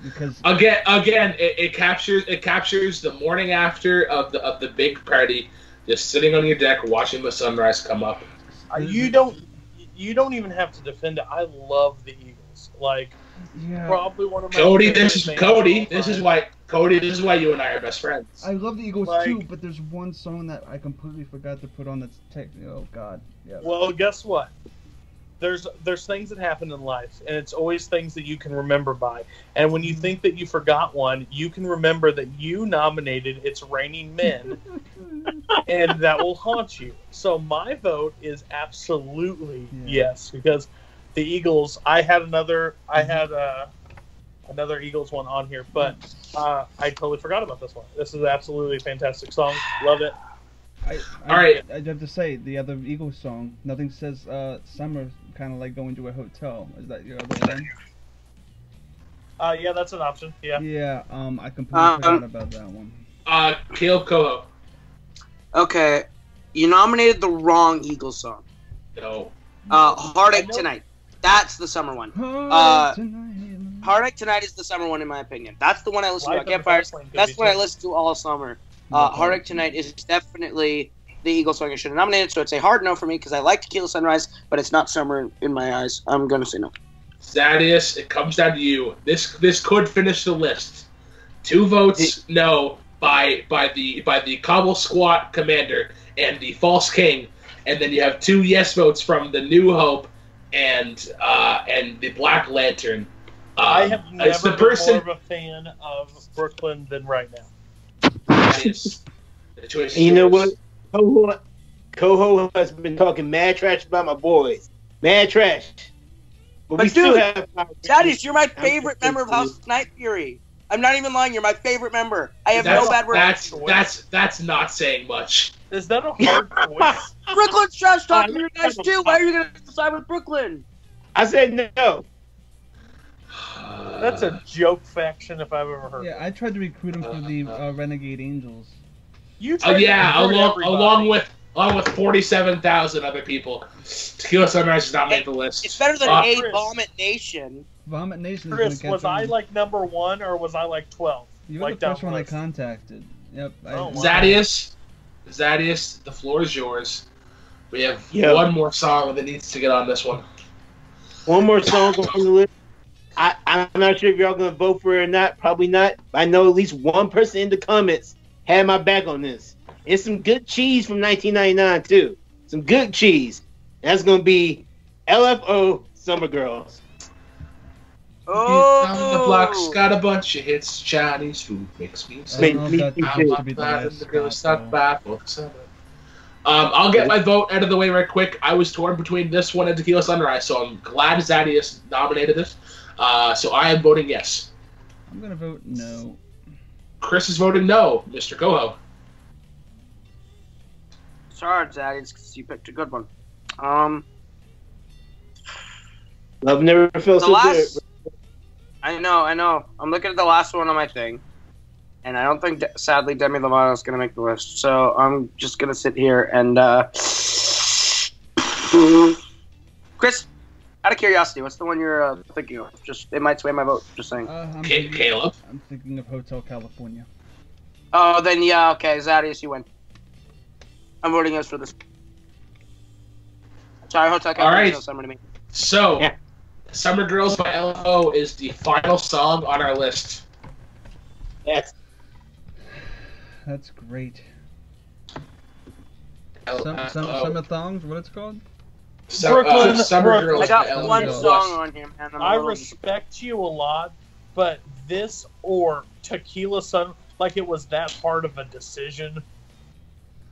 Because again, it captures the morning after of the big party, just sitting on your deck watching the sunrise come up. You don't even have to defend it. I love the Eagles. Like, yeah. Probably one of my Cody. favorite This is bands Cody. of all This is time. why Cody. This is why you and I are best friends. I love the Eagles Like- too, but there's one song that I completely forgot to put on that's oh god. Yeah. Well, guess what? There's things that happen in life, and it's always things that you can remember by. And when you think that you forgot one, you can remember that you nominated "It's Raining Men," and that will haunt you. So my vote is absolutely yes, because the Eagles. I had another Eagles one on here, but I totally forgot about this one. This is absolutely a fantastic song. Love it. All right. I'd have to say the other Eagles song. Nothing says summer kind of like going to a hotel. Is that your other one? Yeah, that's an option. Yeah. Yeah. I completely forgot about that one. Caleb Coho. Okay, you nominated the wrong Eagles song. No. Heartache Tonight. That's the summer one. Tonight. Heartache Tonight is the summer one in my opinion. That's the one I listen to. Life I in can't the fire. Fast Lane could That's be what I too. listen to all summer. Heartache Tonight is definitely the Eagles song I should have nominated, so it's a hard no for me because I like Tequila Sunrise, but it's not summer in my eyes. I'm gonna say no. Thaddeus, it comes down to you. This could finish the list. 2 votes no by the Cobble Squat Commander and the False King, and then you have 2 yes votes from the New Hope and the Black Lantern. I have it's never the been person. more of a fan of Brooklyn than right now. Thaddeus, the choice is And you know yours. what? Coho has been talking mad trash about my boys. Mad trash. But we But still dude, have. Thaddeus, you're my favorite member of House of Night Fury. I'm not even lying. You're my favorite member. I have no bad words. That's not saying much. Is that a hard choice? Brooklyn's trash talking to you guys too. Why are you gonna decide with Brooklyn? I said no. That's a joke faction if I've ever heard. Yeah, I tried to recruit him for the Renegade Angels. You tried to Yeah, recruit everybody. along with 47,000 other people. Tequila Sunrise is not made the list. It's better than Chris. Vomit Nation. Vomit Nation is Chris, gonna was catch I on. like number 1 or was I like 12? You were like the first down one I list? contacted. Yep. Oh, wow. Thaddeus, the floor is yours. We have Yeah. one more song that needs to get on this one. One more song on the list. I'm not sure if y'all gonna vote for it or not. Probably not. I know at least one person in the comments had my back on this. It's some good cheese from 1999 too. Some good cheese. That's gonna be LFO Summer Girls. On the block's got a bunch of hits. Chinese food makes me I sick. don't know if that I'm needs not to be the glad last the girl spot, stuck though. by for the summer. I'll get my vote out of the way right quick. I was torn between this one and Tequila Sunrise, so I'm glad Thaddeus nominated this. So I am voting yes. I'm gonna vote no. Chris is voting no. Mr. Coho. Sorry, Thaddeus, because you picked a good one. Love never felt The so last. good. I know. I'm looking at the last one on my thing, and I don't think, sadly, Demi Lovato is going to make the list. So I'm just going to sit here and. Chris, out of curiosity, what's the one you're thinking of? It might sway my vote. Just saying. Caleb. I'm thinking of Hotel California. Oh, then yeah, okay, Thaddeus, you win. I'm voting yes for this. Sorry, Hotel California is no summer to me. So, Yeah. Summer Girls by LFO is the final song on our list. Yes. That's great. LFO. Summer Thongs, what it's called? Brooklyn, Summer Brooklyn. Girls I got by LFO. one LFO. song on here, man. I'm a I little- respect you a lot, but this or Tequila Sun, like it was that hard of a decision.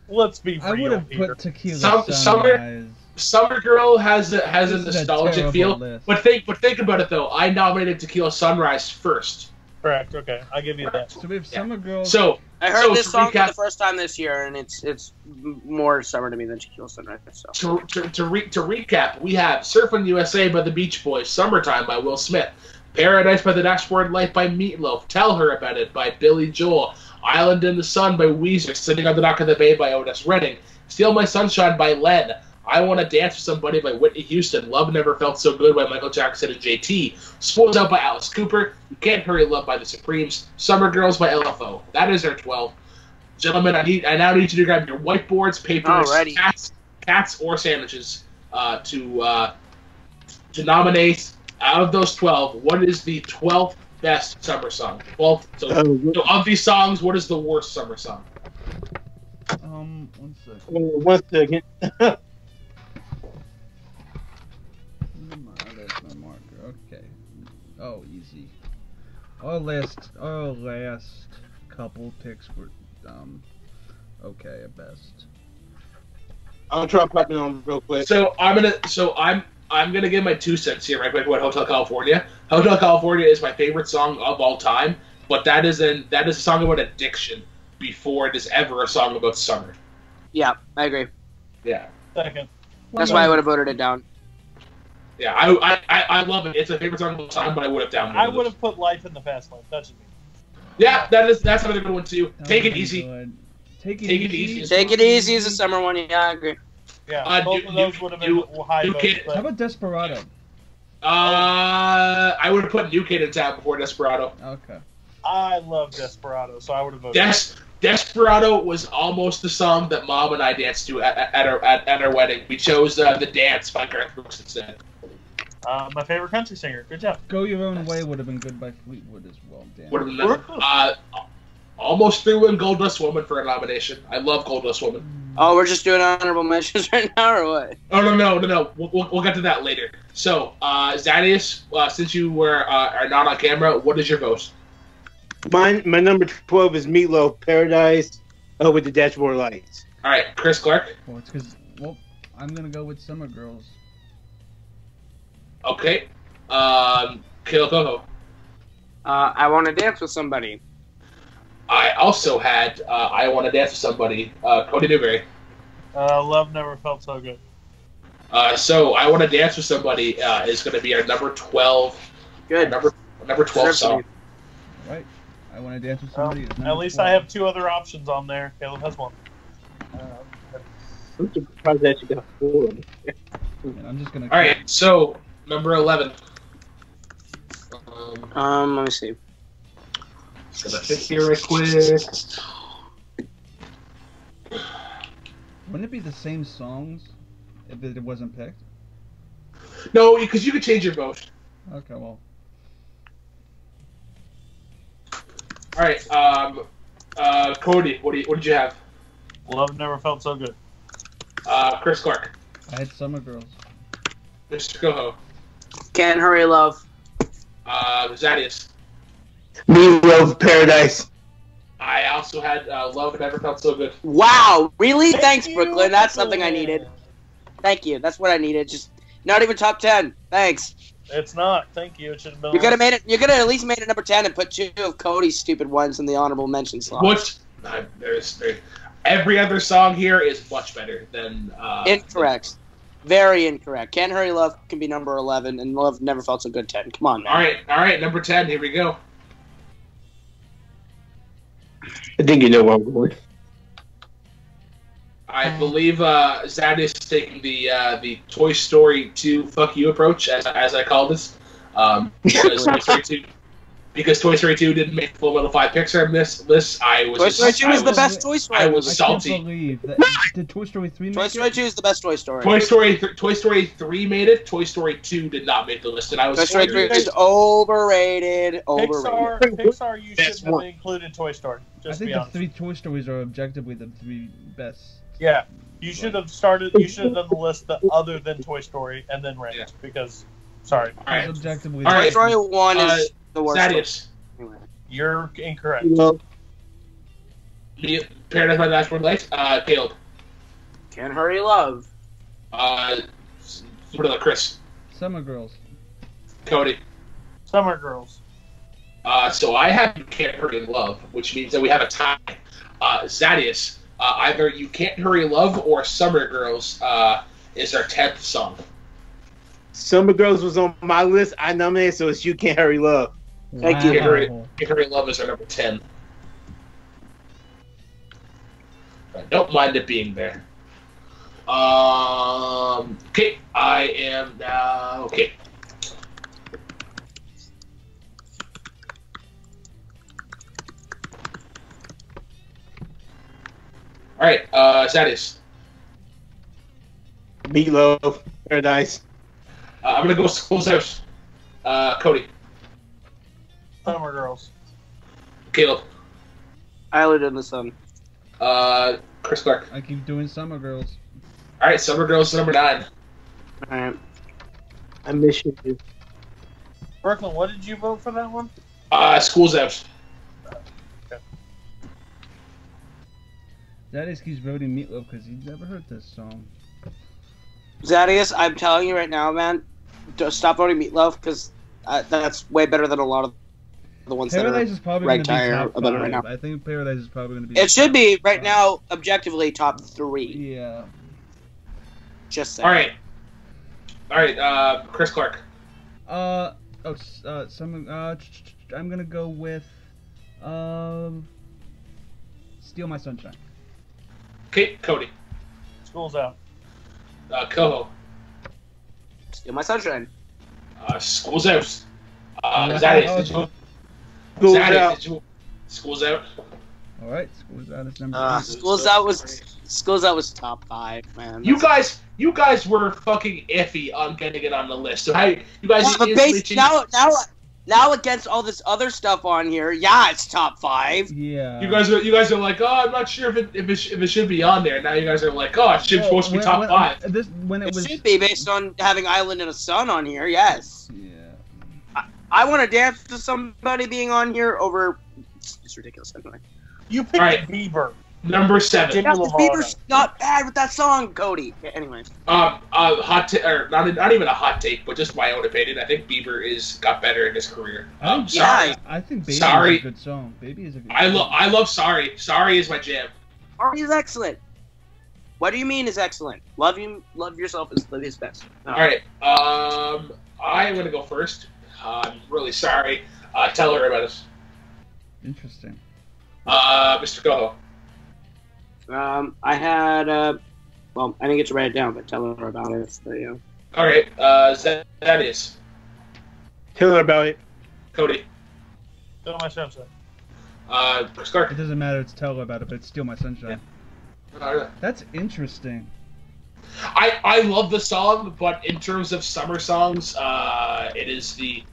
Let's be I would real have here. put Tequila Summer- Sunrise. Summer Girl has a This is a nostalgic terrible feel, list. but think about it though. I nominated Tequila Sunrise first, Correct. Okay, I give you that. So we have Summer Girls. so I heard So this to song for recap- the first time this year, and it's more summer to me than Tequila Sunrise. So. to recap, we have Surfin' USA by the Beach Boys, Summertime by Will Smith, Paradise by the Dashboard Light by Meatloaf, Tell Her About It by Billy Joel, Island in the Sun by Weezer, Sitting on the Dock of the Bay by Otis Redding, Steal My Sunshine by Len, I Want to Dance with Somebody by Whitney Houston, Love Never Felt So Good by Michael Jackson and JT, Spoiled Out by Alice Cooper, You Can't Hurry Love by the Supremes, Summer Girls by LFO. That is our 12. Gentlemen, I now need you to grab your whiteboards, papers, Alrighty. cats, or sandwiches to nominate out of those 12. What is the 12th best summer song? 12th. So of these songs, what is the worst summer song? 1 second. One second. There's my marker. Okay. Oh, easy. Our last couple picks were okay at best. I'll try popping on real quick. So I'm gonna give my 2 cents here right quick about Hotel California. Hotel California is my favorite song of all time, but that is a song about addiction before it is ever a song about summer. Yeah, I agree. Yeah. Second. That's why I would have voted it down. Yeah, I love it. It's my favorite song of all time, but I would have downvoted I would it. have put Life in the Fast Lane. That's me. Yeah, that's another good one too. That Take would it be easy. good. Take Take it it easy. easy. Take it easy is a summer one. Yeah, I agree. Yeah, both of those would have been high you votes. can't- but How about Desperado? I would have put New Kid in tab before Desperado. Okay. I love Desperado, so I would have voted. Desperado was almost the song that Mom and I danced to at our wedding. We chose the dance by Garth Brooks instead. My favorite country singer. Good job. Go Your Own Way would have been good by Fleetwood as well. Damn. Would have been almost threw in Gold Dust Woman for a nomination. I love Gold Dust Woman. Oh, we're just doing honorable mentions right now, or what? Oh no. We'll get to that later. So, Zadius, since you are not on camera, what is your vote? My number 12 is Meatloaf, Paradise, with the Dashboard Lights. All right, Chris Clark. Well, it's because I'm gonna go with Summer Girls. Okay. Kayla Coho. I want to dance with somebody. I also had I Want to Dance with Somebody. Cody Newberry. Love Never Felt So Good. So I Want to Dance with Somebody is going to be our number 12. Good. Number 12 song. Right. I Want to Dance with Somebody. At least I have two other options on there. Caleb has one. I'm surprised that you got 4. I'm just gonna. All right. So number 11. Let me see. Gonna fix here right quick. Wouldn't it be the same songs if it wasn't picked? No, because you could change your vote. Okay, well. All right. Cody, what did you have? Love Never Felt So Good. Chris Clark. I had Summer Girls. Mr. Coho. Can't Hurry Love. Zadius. Meatloaf, Paradise. I also had Love Never Felt So Good. Wow, really? Thanks, you, Brooklyn. That's something I needed. Thank you. That's what I needed. Just not even top 10. Thanks. It's not. Thank you. It should have been. You could have made it. You could have at least made it number 10 and put 2 of Cody's stupid ones in the honorable mention slot. What? Every other song here is much better than. Incorrect. Very incorrect. Can't Hurry Love can be number 11, and Love Never Felt So Good 10. Come on, man. All right. Number 10. Here we go. I think you know where I'm going. I believe Zadius is taking the Toy Story 2 "fuck you" approach, as I call this, because Toy Story 2 didn't make Full Metal 5 Pixar on this list. Toy Story 2 is the best Toy Story. I was salty. I can't believe that. Did Toy Story 3 make Toy Story 2 is the best Toy Story. Toy Story 3 made it. Toy Story 2 did not make the list, and I was. Toy Story 3 is overrated. Pixar, you shouldn't have included Toy Story. I think the 3 Toy Stories are objectively the 3 best. Yeah, you should have started. You should have done the list other than Toy Story and then ranked because. Sorry. All right. Objectively, All right. Toy Story 1 is the worst. Zadius. Anyway. You're incorrect. Paradise by Dashboard Lights. Caleb. Can't Hurry Love. Chris. Summer Girls. Cody. Summer Girls. So I have You Can't Hurry Love, which means that we have a tie. Zadius, either You Can't Hurry Love or Summer Girls is our 10th song. Summer Girls was on my list. I nominated, so it's You Can't Hurry Love. Thank you. You Can't Hurry Love is our number 10. I don't mind it being there. Okay, I am now. Okay. All right, Zadius. Meatloaf, Paradise. I'm gonna go School's House. Cody. Summer Girls. Caleb. Island in the Sun. Chris Clark. I keep doing Summer Girls. All right, Summer Girls is number 9. All right. I miss you, dude. Brooklyn, what did you vote for that one? School's House. Daddy's keeps voting Meatloaf because he's never heard this song. Zadius, I'm telling you right now, man, stop voting Meatloaf because that's way better than a lot of the ones Paradise that is probably are going to be top about it 5. right now. I think Paradise is probably going to be. It should be right now, objectively top 3. Yeah. Just saying. All right, Chris Clark. I'm gonna go with Steal My Sunshine. Okay, Cody. School's Out. Coho. Steal My Sunshine. School's out. Yeah. Zadius, did you? School's Zadius, out. did you? School's out. All right, School's Out is number 3. School's Out was top 5, man. You guys were fucking iffy on getting it on the list. So how you guys Well, but instantly based, changed- now against all this other stuff on here, yeah, it's top 5. Yeah. You guys are like, oh, I'm not sure if it should be on there. Now you guys are like, oh, it should supposed to be top 5. When it It was. should be based on having Island in the Sun on here. Yes, Yeah. I want to dance to somebody being on here over. It's ridiculous. Anyway, You picked Right. Bieber. Number 7. Demi yeah, Lovato. Bieber's not bad with that song, Cody. Yeah, anyways, Hot take, or not even a hot take, but just my own opinion. I think Bieber got better in his career. Sorry, I think Baby Sorry. is a good song. Baby is a good I song. love Sorry. Sorry is my jam. Ari is excellent. What do you mean is excellent? Love yourself is his best. All right. I'm gonna go first. I'm really sorry. Tell her about it. Interesting. Mr. Coho. I had well, I didn't get to write it down, but tell her about it. But, yeah. All right. That is Tell her about it. Cody. Still my sunshine. Clark. It doesn't matter. It's Tell Her About It, but it's Steal My Sunshine. That's interesting. I love the song, but in terms of summer songs, it's still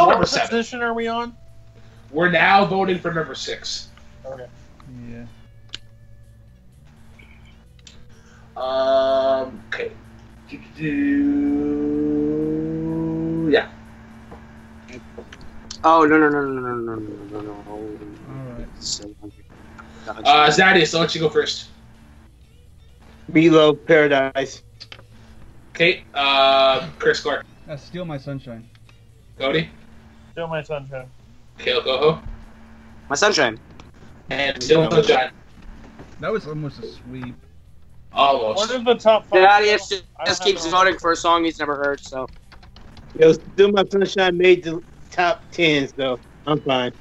number What 7. position are we on? We're now voting for number 6. Okay. Yeah. Okay. Yeah. Oh no. All right. So, Zadius, I'll let you go first. Milo, Paradise. Okay. Chris Clark. Steal My Sunshine. Cody. Still my sunshine. Kale Coho. My Sunshine. And Still Sunshine. That was almost a sweep. Almost. What are the top 5? Thaddeus I don't just have keeps the- voting for a song he's never heard. So Yo, Still My Sunshine made the top 10s, though. I'm fine.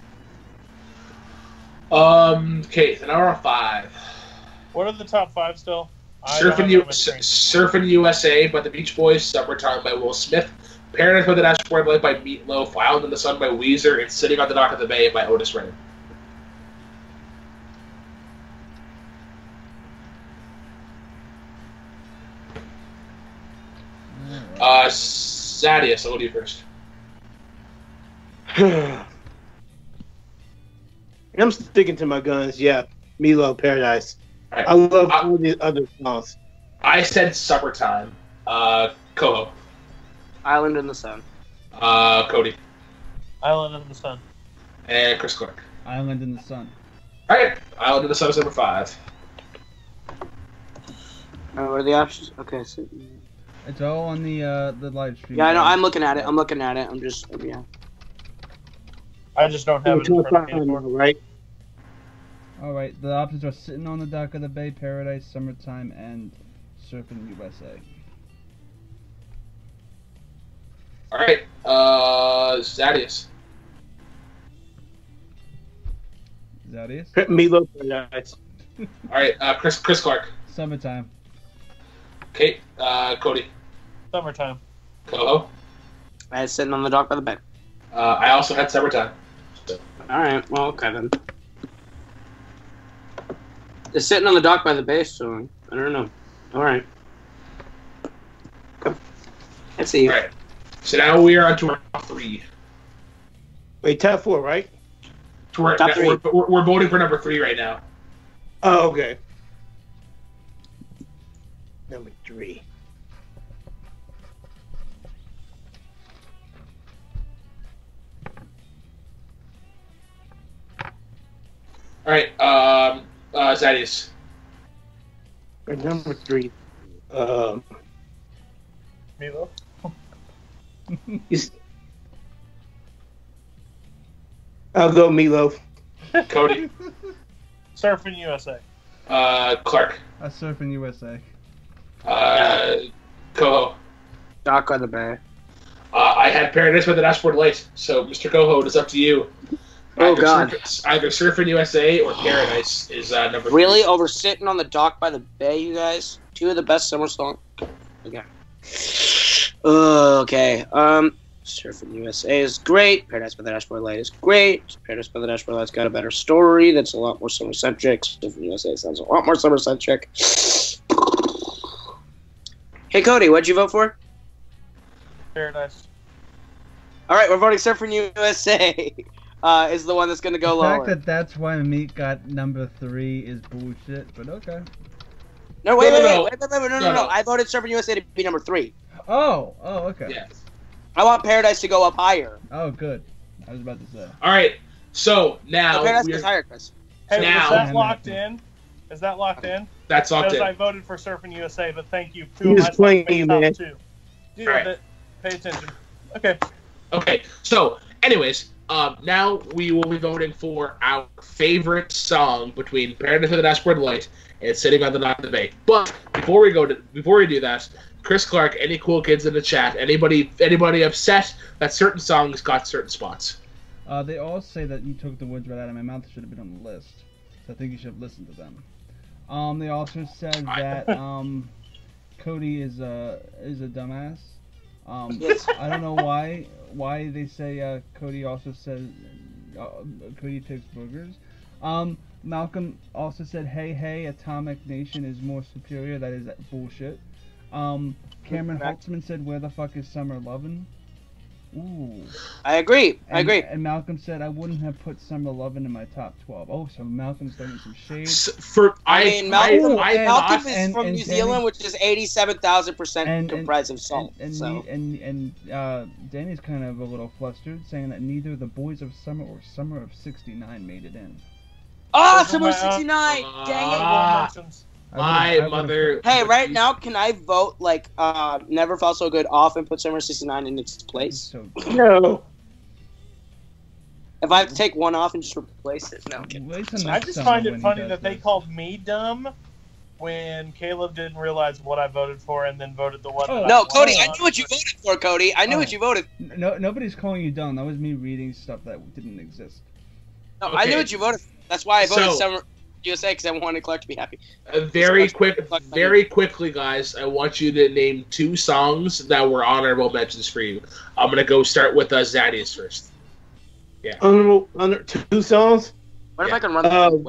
Okay, so now we're on 5. What are the top 5 still? I don't have them in screen. Surfing USA by the Beach Boys, Summertime by Will Smith, Paradise by the Dashboard Light by Meatloaf, Island in the Sun by Weezer, and Sitting on the Dock of the Bay by Otis Redding. Zadius, I'll go to you first. I'm sticking to my guns. Yeah, Milo, Paradise. All right. I love all the other songs. I said Summertime. Coho. Island in the Sun. Cody. Island in the Sun. And Chris Clark. Island in the Sun. All right. Island in the Sun is number 5. What are the options? Okay, so It's all on the live stream. yeah, I know. I'm looking at it. I'm just yeah. I just don't have it in front of me anymore. Right? All right, the options are Sitting on the Dock of the Bay, Paradise, Summertime, and Surfing USA. All right. Zadius. Zadius? Milo, Paradise. All right. Chris Clark. Summertime. Okay. Cody. Summertime. Coho. I was sitting on the dock by the bay. I also had Summertime. All right. Well, okay then. It's sitting on the dock by the bay, so I don't know. All right. Okay. Let's see. All right. So now we are on to our top 3. Wait, top 4, right? Top 3. We're voting for number 3 right now. Oh, okay. Number 3. All right. Zadius. Number 3. Milo. I'll go Milo. Cody. Surfing USA. Clark. Surfing USA. Coho. Dock by the bay. I had Paradise by the Dashboard Light. So, Mr. Coho, it is up to you. Oh, God. Either Surfing USA or Paradise is number 3. Really? Over sitting on the dock by the bay, you guys? 2 of the best summer songs. Okay. Okay. Surfing USA is great. Paradise by the Dashboard Light is great. Paradise by the Dashboard Light's got a better story that's a lot more summer centric. Surfing USA sounds a lot more summer centric. Hey Cody, what'd you vote for? Paradise. All right, we're voting Surfing USA. Is the one that's going to go The lower. fact that that's why Meek got number 3 is bullshit, but okay. No, wait, No. no. I voted Surfing USA to be number 3. Oh, okay. Yes. I want Paradise to go up higher. Oh, good. I was about to say. All right. So now Paradise goes higher, Chris. Hey, Now- is that locked in? Is that locked in? that's locked Because I in. voted for Surfing USA, but thank you. He was playing my you, top man. 2. Deal Right. with it. Pay attention. Okay. Okay. So, anyways, now we will be voting for our favorite song between Paradise by the Dashboard Light and Sitting on the Dock of the Bay. But before we do that, Chris Clark, any cool kids in the chat? Anybody upset that certain songs got certain spots? They all say that you took the words right out of my mouth. They should have been on the list. So I think you should have listened to them. They also said that Cody is a dumbass. Yes. I don't know why they say Cody also said Cody takes boogers. Malcolm also said, hey, Atomic Nation is more superior. That is bullshit. Cameron Holtzman said, where the fuck is Summer Lovin'? Ooh. I agree. And Malcolm said, I wouldn't have put Summer Lovin' in my top 12. Oh, so Malcolm's throwing some shade. Malcolm is and from New Danny- Zealand, which is 87,000% comprised of salt. And Danny's kind of a little flustered, saying that neither the Boys of Summer or Summer of '69 made it in. Oh, Those are Summer my- 69! Dang it! Mentions. My mother. Hey, right now, can I vote, Never Felt So Good off and put Summer 69 in its place? So, No. If I have to take one off and just replace it? No, I'm kidding. wait till I next just summer find when it he funny does that they this. called me dumb when Caleb didn't realize what I voted for and then voted the one. Oh. that No, I Cody, wanted. I knew what you voted for, Cody. I knew what you voted. No, nobody's calling you dumb. That was me reading stuff that didn't exist. No, I Okay. knew what you voted for. That's why I voted So- Summer USA, because I wanted Clark to be happy. Very quickly, guys. I want you to name 2 songs that were honorable mentions for you. I'm gonna go start with Zadius first. Under 2 songs. What if Yeah. I can run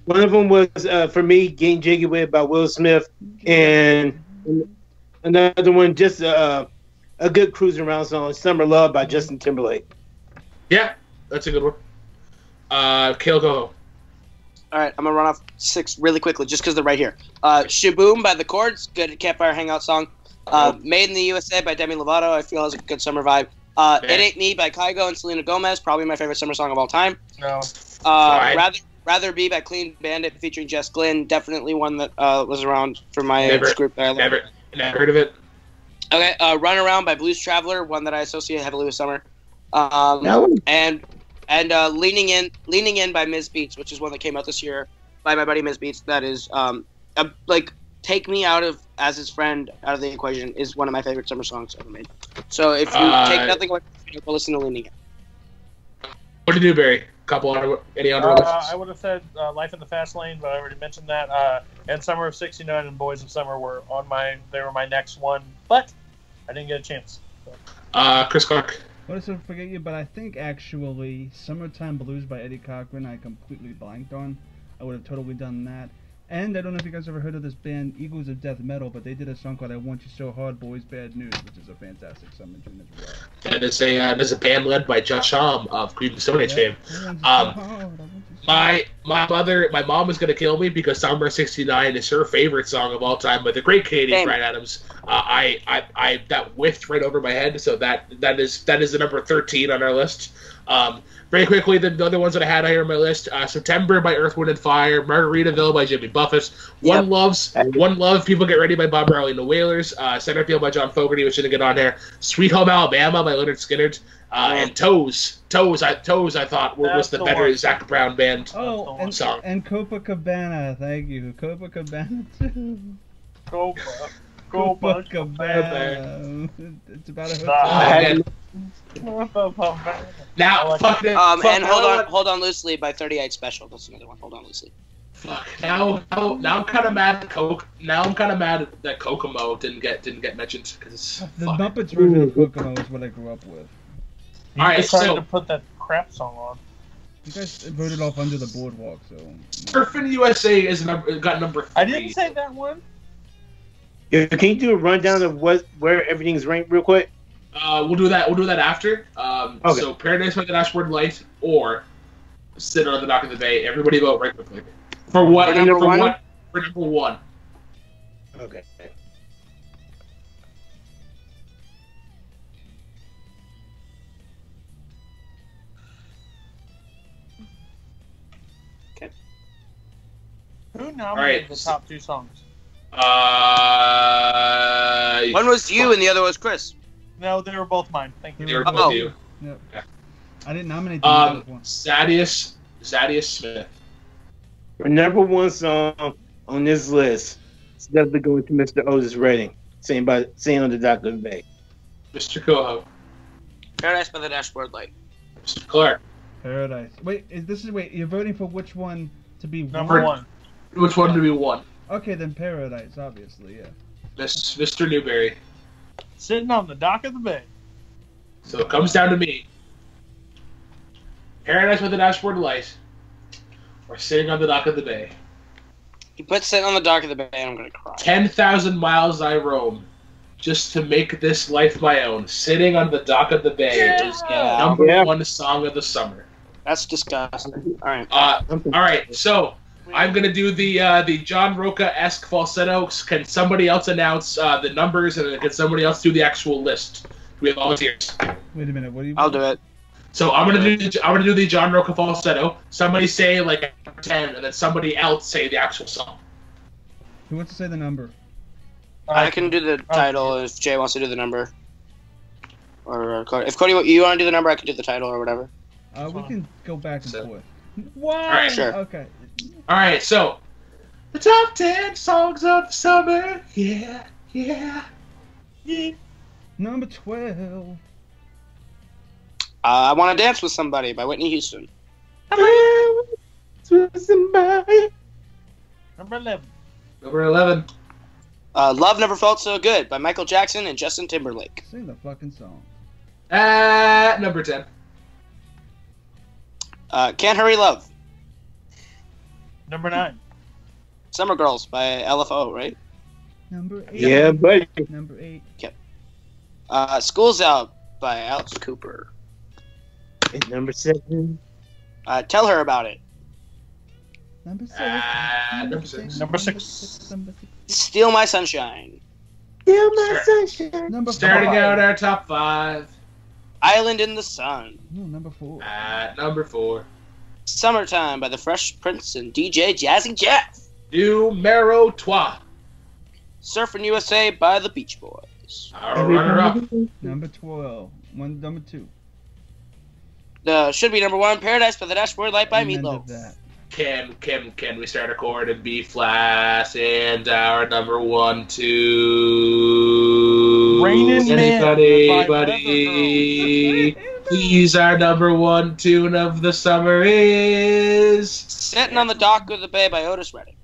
One of them was for me, "Getting Jiggy With" by Will Smith, and another one just a good cruising around song, "Summer Love" by Justin Timberlake. Yeah, that's a good one. Kill Go. All right, I'm going to run off 6 really quickly just because they're right here. Shaboom by The Chords, good campfire hangout song. Made in the USA by Demi Lovato, I feel has a good summer vibe. It Ain't Me by Kygo and Selena Gomez, probably my favorite summer song of all time. No. Rather Be by Clean Bandit featuring Jess Glynn, definitely one that was around for my Never- group that I love. Never heard of it. Okay, Run Around by Blues Traveler, one that I associate heavily with summer. That one? And Leaning In by Ms. Beats, which is one that came out this year by my buddy Ms. Beats. That is Take Me Out of As His Friend out of the equation is one of my favorite summer songs ever made. So if you take nothing away, go listen to Leaning In. What did you do, Barry? Any honorable mentions? I would have said Life in the Fast Lane, but I already mentioned that. And Summer of '69 and Boys of Summer were they were my next one, but I didn't get a chance. Chris Clark. What is it? Forget You, but I think actually "Summertime Blues" by Eddie Cochran I completely blanked on. I would have totally done that. And I don't know if you guys ever heard of this band, Eagles of Death Metal, but they did a song called "I Want You So Hard, Boys Bad News," which is a fantastic summer tune as well. And there's a band led by Josh Homme of Creed and Stone Age fame. My mom is gonna kill me because Summer '69 is her favorite song of all time by the great Canadian Bryan Adams. I that whiffed right over my head, so that is the number 13 on our list. Very quickly, the other ones that I had here on my list: "September" by Earth, Wind and Fire, "Margaritaville" by Jimmy Buffett, "One Love," "People Get Ready" by Bob Marley and the Wailers, "Centerfield" by John Fogerty, which didn't get on here, "Sweet Home Alabama" by Leonard Skinner, and Toes I thought was the better Zach Brown band song. And Copacabana, thank you. Copacabana too. Copacabana. It's about a hotel. Now, and Hold On Loosely by 38 Special. That's another one. Hold On Loosely. Fuck. Now I'm kind of mad at Coke. Now I'm kind of mad that Kokomo didn't get mentioned because The Muppets version of Kokomo is what I grew up with. You All right, decided so- to put that crap song on. You guys voted off Under the Boardwalk, so. Surfing USA got number 3. I didn't say that one. Yeah, can you do a rundown of where everything's ranked real quick? We'll do that. We'll do that after. Okay. So Paradise by the Dashboard Light or Sit on the Dock of the Bay. Everybody vote right quickly. For what? For number one? For number 1. Okay. Who nominated Alright. the top 2 songs? One was you and the other was Chris. No, they were both mine. Thank you. They were Oh. both you. Yep. I didn't nominate the other one. Zadius Smith. For number 1 song on this list, it's definitely going to Mr. Otis Redding, saying on the Dock of the Bay. Mr. Coho. Paradise by the Dashboard Light. Mr. Clark. Paradise. Wait, you're voting for which one to be Number 1. Which one do we want? Okay, then Paradise, obviously, yeah. Mr. Newberry. Sitting on the Dock of the Bay. So it comes down to me. Paradise by the Dashboard Light or Sitting on the Dock of the Bay. You put Sitting on the Dock of the Bay and I'm gonna cry. 10,000 miles I roam just to make this life my own. Sitting on the Dock of the Bay is Yeah. number Yeah. 1 song of the summer. That's disgusting. Alright. Alright, so I'm gonna do the John Roca-esque falsetto. Can somebody else announce the numbers, and then can somebody else do the actual list? Do we have volunteers? Wait a minute, what do you I'll do it. So I'm gonna do the John Roca falsetto. Somebody say like 10, and then somebody else say the actual song. Who wants to say the number? I can do the title if Jay wants to do the number. Or Cody. If Cody, you want to do the number, I can do the title or whatever. We can go back and So- forth. What? Alright, sure. Okay. All right, so the top 10 songs of the summer. Yeah, yeah. Number 12. I Want to Dance with Somebody by Whitney Houston. Number 11. Number 11. Love Never Felt So Good by Michael Jackson and Justin Timberlake. Sing the fucking song. Number 10. Can't Hurry Love. Number 9. Summer Girls by LFO, right? Number 8. Yeah, buddy. Number 8. School's Out by Alex Cooper. And number 7. Tell Her About It. Number 6. Number 6. Number 6. Number 6. Steal My Sunshine. Feel my sunshine. Number 5. Starting out our top 5. Island in the Sun. No, number 4. At number 4. Summertime by the Fresh Prince and DJ Jazzy Jeff. Numero 12. Surfing USA by the Beach Boys. Our runner-up. Number 12. Number 2. Should be number 1, Paradise by the Dashboard Light by And end of Meatloaf. that. Can we start a chord in B flat and our number 1, 2? Rainin' Men by Anybody? Please, our number 1 tune of the summer is Sitting on the Dock of the Bay by Otis Redding.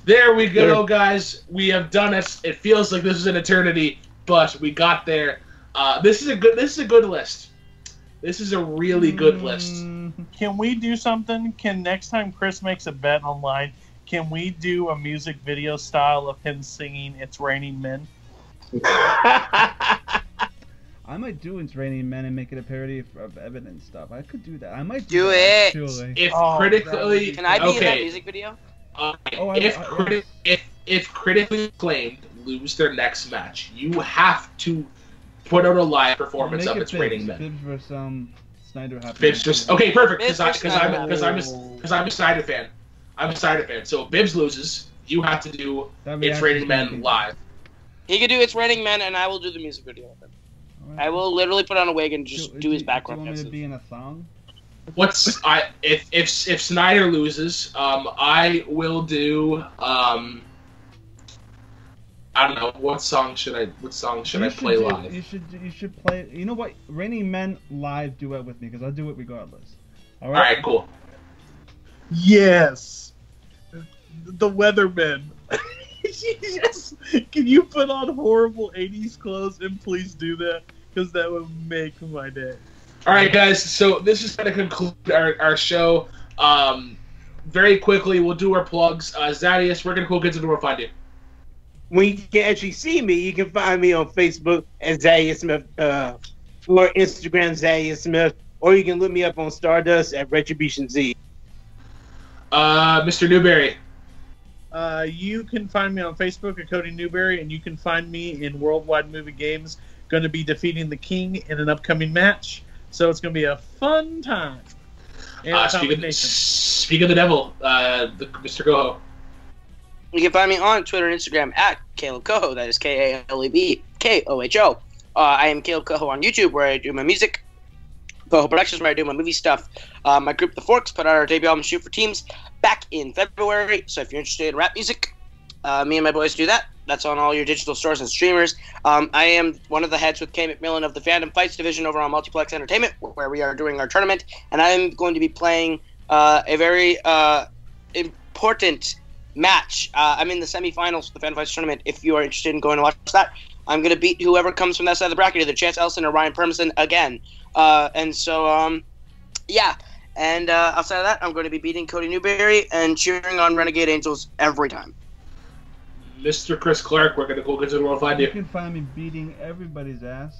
There we go, guys. We have done it. It feels like this is an eternity, but we got there. This is a good list. This is a really good list. Can we do something? Can next time Chris makes a bet online, can we do a music video style of him singing It's Raining Men? I might do It's Raining Men and make it a parody of Evidence stuff. I could do that. I might Do that, it. Actually. If Oh, critically, Can I be in that okay. music video? If critically acclaimed lose their next match, you have to put out a live performance Make of it It's Raining Bibbs. Men. Bibbs versus Snyder happened. Bibbs just okay, perfect. Bibbs Because versus I'm Snyder. a Snyder fan. I'm a Snyder fan. So if Bibbs loses, you have to do That'd be It's actually Raining Men speaking. live. He could do It's Raining Men, and I will do the music video with him. Alright. I will literally put on a wig and just do his background. Do you want me to dances. be in a song? If Snyder loses, I will do I don't know what song should I play live. You should play. You know what? Raining Men live duet with me because I'll do it regardless. All right, cool. Yes. the weathermen. Can you put on horrible 80s clothes and please do that? Because that would make my day. All right, guys. So this is going to conclude our show. Very quickly, we'll do our plugs. Zadius, where can cool kids in the world find you? When you can actually see me, you can find me on Facebook at Zadius Smith, or Instagram Zadius Smith, or you can look me up on Stardust at Retribution Z. Mr. Newberry. You can find me on Facebook at Cody Newberry, and you can find me in Worldwide Movie Games. Going to be defeating the King in an upcoming match, so it's going to be a fun time. Speak of the devil, Mr. Goho. You can find me on Twitter and Instagram at Caleb Coho. That is KALEBKOHO. I am Caleb Coho on YouTube, where I do my music. Coho Productions, where I do my movie stuff. My group, The Forks, put out our debut album, Shoot for Teams, back in February. So if you're interested in rap music, me and my boys do that. That's on all your digital stores and streamers. I am one of the heads with Kay McMillan of the Fandom Fights division over on Multiplex Entertainment, where we are doing our tournament. And I am going to be playing a very important match. I'm in the semifinals for the Fandom Fights tournament. If you are interested in going to watch that, I'm going to beat whoever comes from that side of the bracket, either Chance Ellison or Ryan Permison again. Yeah. And outside of that, I'm going to be beating Cody Newberry and cheering on Renegade Angels every time. Mr. Chris Clark, where can the cool kids in the world find you? You can find me beating everybody's ass,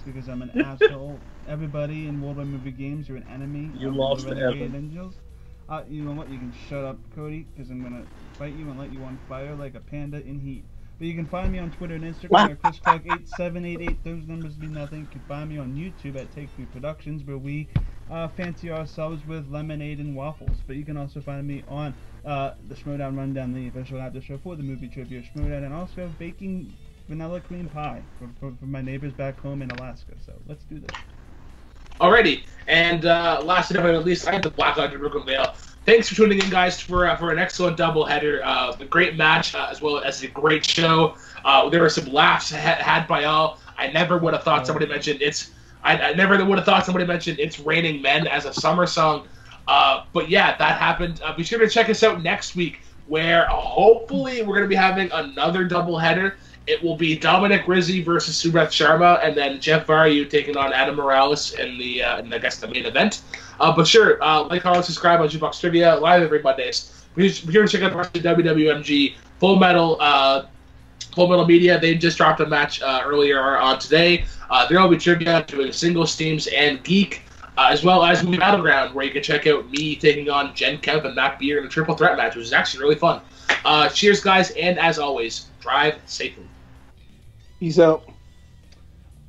because I'm an asshole. Everybody in Worldwide Movie Games, you're an enemy. You lost to Renegade Evan. Angels. You know what? You can shut up, Cody, because I'm gonna fight you and light you on fire like a panda in heat. But you can find me on Twitter and Instagram at ChrisClark8788. Those numbers mean nothing. You can find me on YouTube at Take 3 Productions, where we fancy ourselves with lemonade and waffles. But you can also find me on the Schmodown Rundown, the official after show for the movie trivia Schmodown, and also baking vanilla cream pie for my neighbors back home in Alaska. So let's do this. Alrighty, and last but not least, I have the Black Light Brooklyn Vale. Thanks for tuning in, guys, for an excellent doubleheader. A great match, as well as a great show. There were some laughs had by all. I never would have thought somebody mentioned it's. I never would have thought somebody mentioned "It's Raining Men" as a summer song. But yeah, that happened. Be sure to check us out next week, where hopefully we're going to be having another doubleheader. It will be Dominic Rizzi versus Subreth Sharma, and then Jeff Varyu taking on Adam Morales in I guess the main event. But sure, like, comment, subscribe on Jukebox Trivia, live every Mondays. Be sure to check out the rest of WWMG Full Metal Media. They just dropped a match earlier on today. There will be trivia doing singles teams and geek, as well as Movie Battleground, where you can check out me taking on Jen Kev and Matt Beer in a triple threat match, which is actually really fun. Cheers, guys, and as always, drive safely. Peace out.